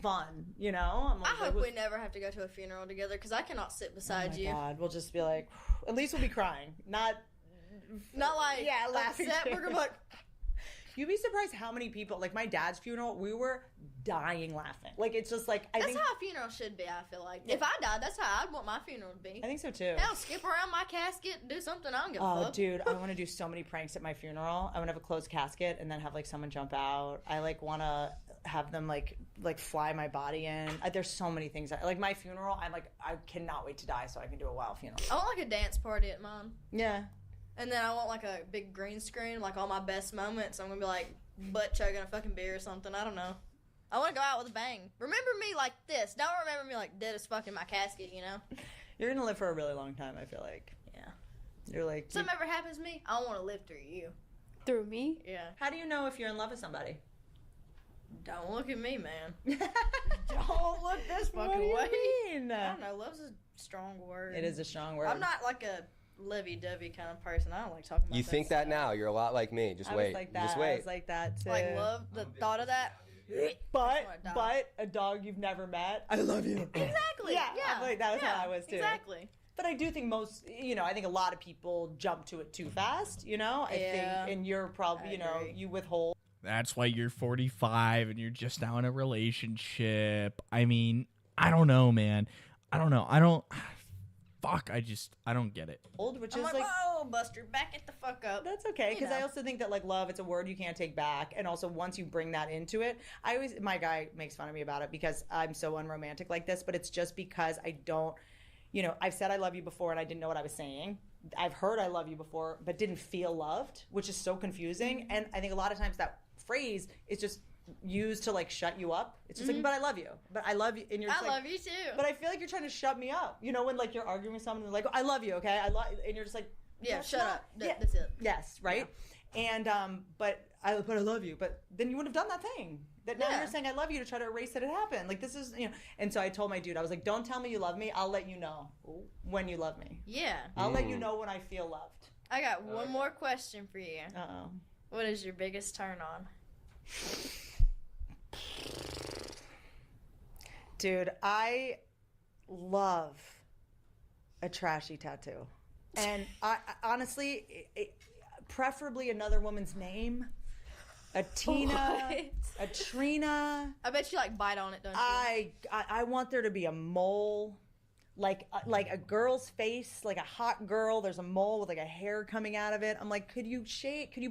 fun. I'm like, I hope we never have to go to a funeral together because I cannot sit beside you. Oh my God, we'll just be like, at least we'll be crying, not like laughing. We're gonna be like. You'd be surprised how many people, like my dad's funeral, we were dying laughing. Like, it's just like, That's how a funeral should be, I feel like. Yeah. If I died, that's how I'd want my funeral to be. I think so, too. Hell, skip around my casket, do something, I don't give a fuck. Oh, dude, I want to do so many pranks at my funeral. I want to have a closed casket and then have, like, someone jump out. I, like, want to have them, like fly my body in. There's so many things. Like, my funeral, I cannot wait to die so I can do a wild funeral. I want, like, a dance party at mine. Yeah. And then I want, like, a big green screen, like, all my best moments. I'm going to be, like, butt chugging a fucking beer or something. I don't know. I want to go out with a bang. Remember me like this. Don't remember me like dead as fuck in my casket, You're going to live for a really long time, I feel like. Yeah. You're like... Something ever happens to me, I want to live through you. Through me? Yeah. How do you know if you're in love with somebody? Don't look at me, man. Don't look this fucking way. What do you mean? I don't know. Love's a strong word. It is a strong word. I'm not like a lovey-dovey kind of person. I don't like talking about You think that now. You're a lot like me. Just wait. Just wait. I was like that, too. Like love, the thought of that. But a dog you've never met, I love you. Exactly. Yeah. Like, that was how I was, too. Exactly. But I do think most, I think a lot of people jump to it too fast, I think, and you're probably, you withhold. That's why you're 45 and you're just now in a relationship. I mean, I don't know, man. I don't know. Fuck, I don't get it. Which I'm is like, whoa, Buster, back it the fuck up. That's okay, because I also think that, like, love, it's a word you can't take back, and also once you bring that into it, my guy makes fun of me about it because I'm so unromantic like this, but it's just because I don't, I've said I love you before and I didn't know what I was saying. I've heard I love you before, but didn't feel loved, which is so confusing, and I think a lot of times that phrase is just used to like shut you up. It's just like, but I love you. But I love you, and you're just love you too. But I feel like you're trying to shut me up. When like you're arguing with someone and they're like, I love you, okay? And you're just like, shut up. Yeah. That's it. Yes, right? Yeah. And but I love you. But then you wouldn't have done that thing. That now you're saying I love you to try to erase that it happened. Like this is, And so I told my dude, I was like, don't tell me you love me. I'll let you know when you love me. Yeah. I'll let you know when I feel loved. I got one more question for you. Uh-oh. What is your biggest turn on? Dude, I love a trashy tattoo. And I honestly, preferably another woman's name. A Tina, a Trina. I bet you like bite on it, don't you? I want there to be a mole, like a girl's face, like a hot girl. There's a mole with like a hair coming out of it. I'm like, could you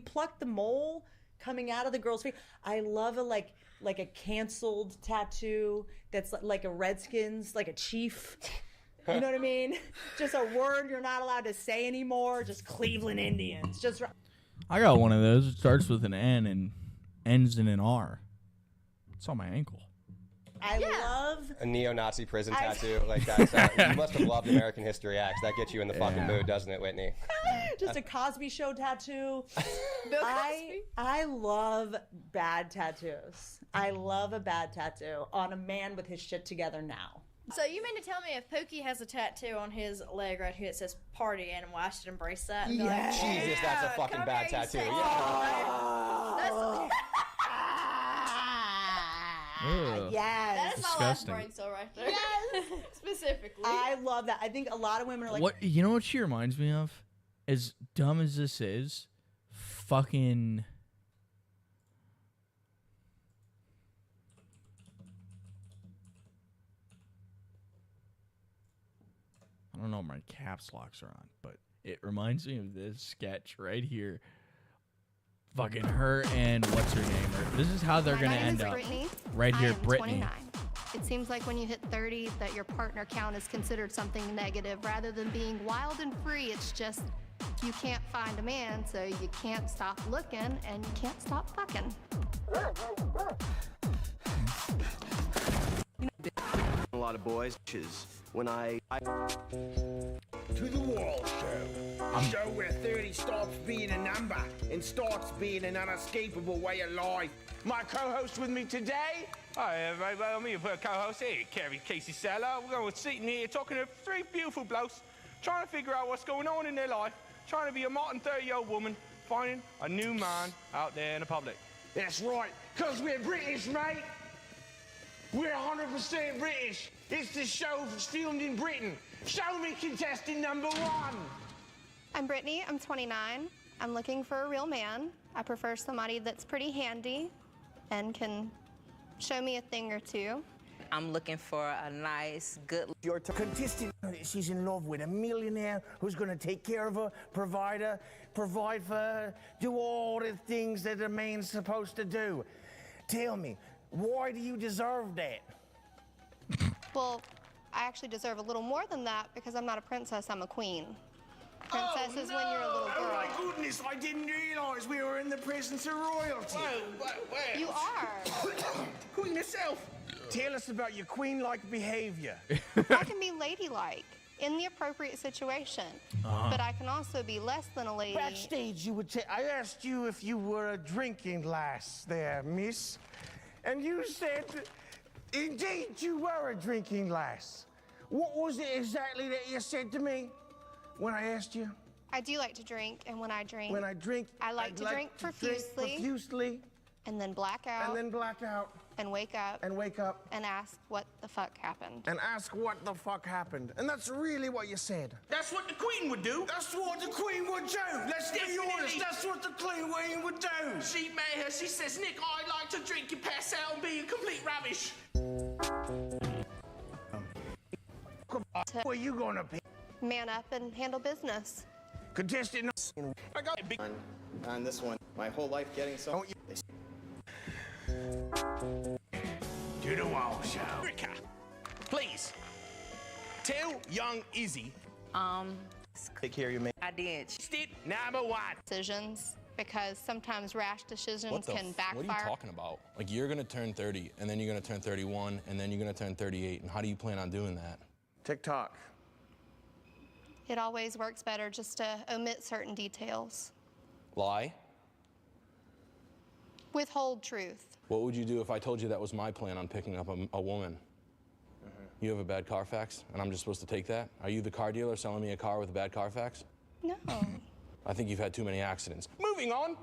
pluck the mole coming out of the girl's face? I love a like a canceled tattoo that's like a Redskins, like a chief. You know what I mean? Just a word you're not allowed to say anymore. Just Cleveland Indians. Just. I got one of those. It starts with an N and ends in an R. It's on my ankle. I love a neo-Nazi prison tattoo like that. You must have loved American History X. That gets you in the fucking mood, doesn't it, Whitney? Just a Cosby Show tattoo. Bill Cosby? I love bad tattoos. I love a bad tattoo on a man with his shit together now. So you mean to tell me if Pookie has a tattoo on his leg right here that says "party animal," I should embrace that? And be like, Jesus, that's a fucking bad tattoo. Yes. That is my last brain cell right there. Yes. Specifically. I love that. I think a lot of women are like... What, you know what she reminds me of? As dumb as this is, fucking... I don't know if my caps locks are on, but it reminds me of this sketch right here. Fucking her and what's her name? This is how they're gonna end up. Brittany. Right here, I am Brittany. 29. It seems like when you hit 30 that your partner count is considered something negative rather than being wild and free. It's just you can't find a man, so you can't stop looking and you can't stop fucking. A lot of boys when I to the wall show. A show where 30 stops being a number and starts being an unescapable way of life. My co-host with me today. Hi everybody, well, me and co-host here, Casey Seller. We're going sitting here talking to three beautiful blokes, trying to figure out what's going on in their life, trying to be a modern 30-year-old woman, finding a new man out there in the public. That's right, because we're British, mate. We're 100% British. It's the show filmed in Britain. Show me contestant number 1. I'm Brittany. I'm 29. I'm looking for a real man. I prefer somebody that's pretty handy and can show me a thing or two. I'm looking for a nice, good... Your contestant, she's in love with a millionaire who's going to take care of her, provide for her, do all the things that a man's supposed to do. Tell me, why do you deserve that? Well, I actually deserve a little more than that because I'm not a princess, I'm a queen. Princess is when you're a little girl. Oh my goodness, I didn't realize we were in the presence of royalty. Whoa. You are. Queen herself. Tell us about your queen-like behavior. I can be ladylike in the appropriate situation, but I can also be less than a lady. Backstage, you would say, I asked you if you were a drinking lass there, miss. And you said, indeed, you were a drinking lass. What was it exactly that you said to me when I asked you? I do like to drink, and when I drink, I like to drink profusely. And then black out. And then black out. And wake up. And wake up. And ask what the fuck happened. And ask what the fuck happened. And that's really what you said. That's what the Queen would do. That's what the Queen would do. Let's be honest. That's what the Queen would do. She made her. She says, Nick, I like to drink and pass out and be in complete rubbish. What are you gonna be? Man up and handle business. Contestant. I got a big on this one. My whole life getting so. To the wall show. Rika, please tell young Izzy. Take care of your man. I did. Step number 1. Decisions, because sometimes rash decisions can backfire. What are you talking about? Like, you're gonna turn 30, and then you're gonna turn 31, and then you're gonna turn 38, and how do you plan on doing that? TikTok. It always works better just to omit certain details. Lie? Withhold truth. What would you do if I told you that was my plan on picking up a woman? You have a bad Carfax, and I'm just supposed to take that? Are you the car dealer selling me a car with a bad Carfax? No. I think you've had too many accidents. Moving on.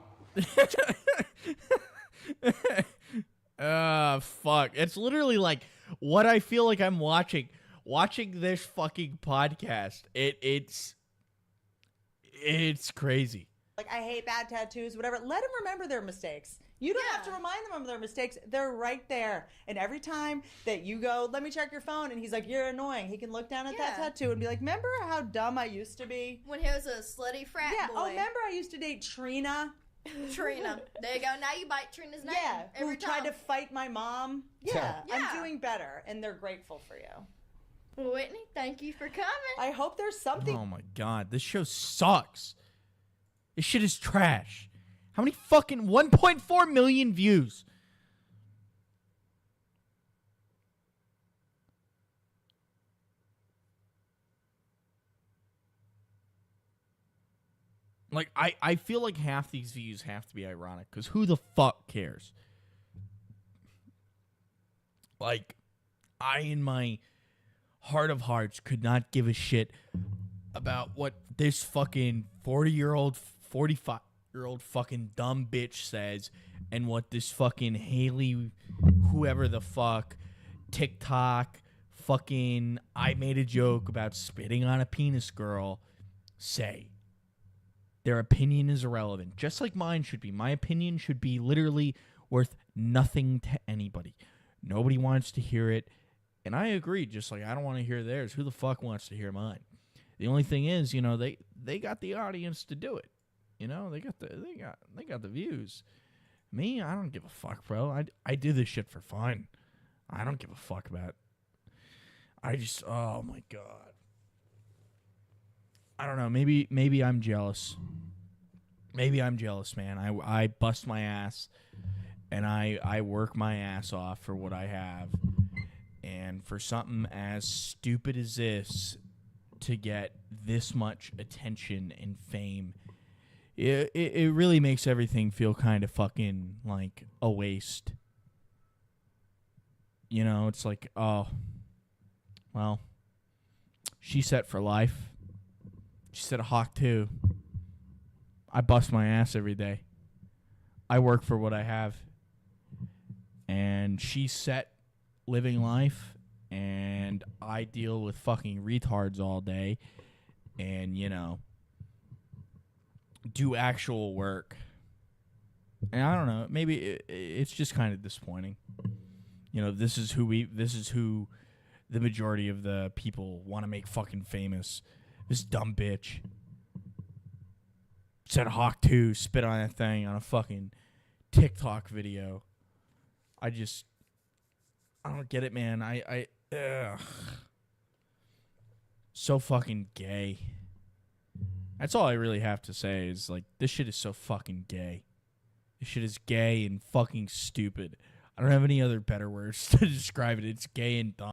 Fuck. It's literally like what I feel like I'm watching this fucking podcast. It's crazy. Like, I hate bad tattoos, whatever. Let them remember their mistakes. You don't have to remind them of their mistakes. They're right there. And every time that you go, let me check your phone, and he's like, you're annoying, he can look down at that tattoo and be like, remember how dumb I used to be? When he was a slutty frat boy. Oh, remember I used to date Trina? Trina. There you go. Now you bite Trina's name. Yeah, every who tried to fight my mom. Yeah. I'm doing better, and they're grateful for you. Well, Whitney, thank you for coming. I hope there's something. Oh my god, this show sucks. This shit is trash. How many fucking 1.4 million views? Like, I feel like half these views have to be ironic, because who the fuck cares? Like, I, in my heart of hearts, could not give a shit about what this fucking 40-year-old, 45-year-old fucking dumb bitch says, and what this fucking Haley, whoever the fuck, TikTok, fucking I made a joke about spitting on a penis girl say. Their opinion is irrelevant, just like mine should be. My opinion should be literally worth nothing to anybody. Nobody wants to hear it, and I agree, just like I don't want to hear theirs. Who the fuck wants to hear mine? The only thing is, you know, they got the audience to do it. You know, they got the views. Me, I don't give a fuck, bro. I do this shit for fun. I don't give a fuck about. I just, oh my god. I don't know. Maybe I'm jealous. Maybe I'm jealous, man. I bust my ass, and I work my ass off for what I have, and for something as stupid as this to get this much attention and fame, it really makes everything feel kind of fucking like a waste. You know, it's like, oh, well, she's set for life. She's set a hawk too. I bust my ass every day. I work for what I have. And she's set living life, and I deal with fucking retards all day and, you know, do actual work. And I don't know, maybe it's just kind of disappointing. You know, this is who the majority of the people want to make fucking famous. This dumb bitch said Hawk 2, spit on that thing on a fucking TikTok video. I don't get it, man. Ugh. So fucking gay. That's all I really have to say is, like, this shit is so fucking gay. This shit is gay and fucking stupid. I don't have any other better words to describe it. It's gay and dumb.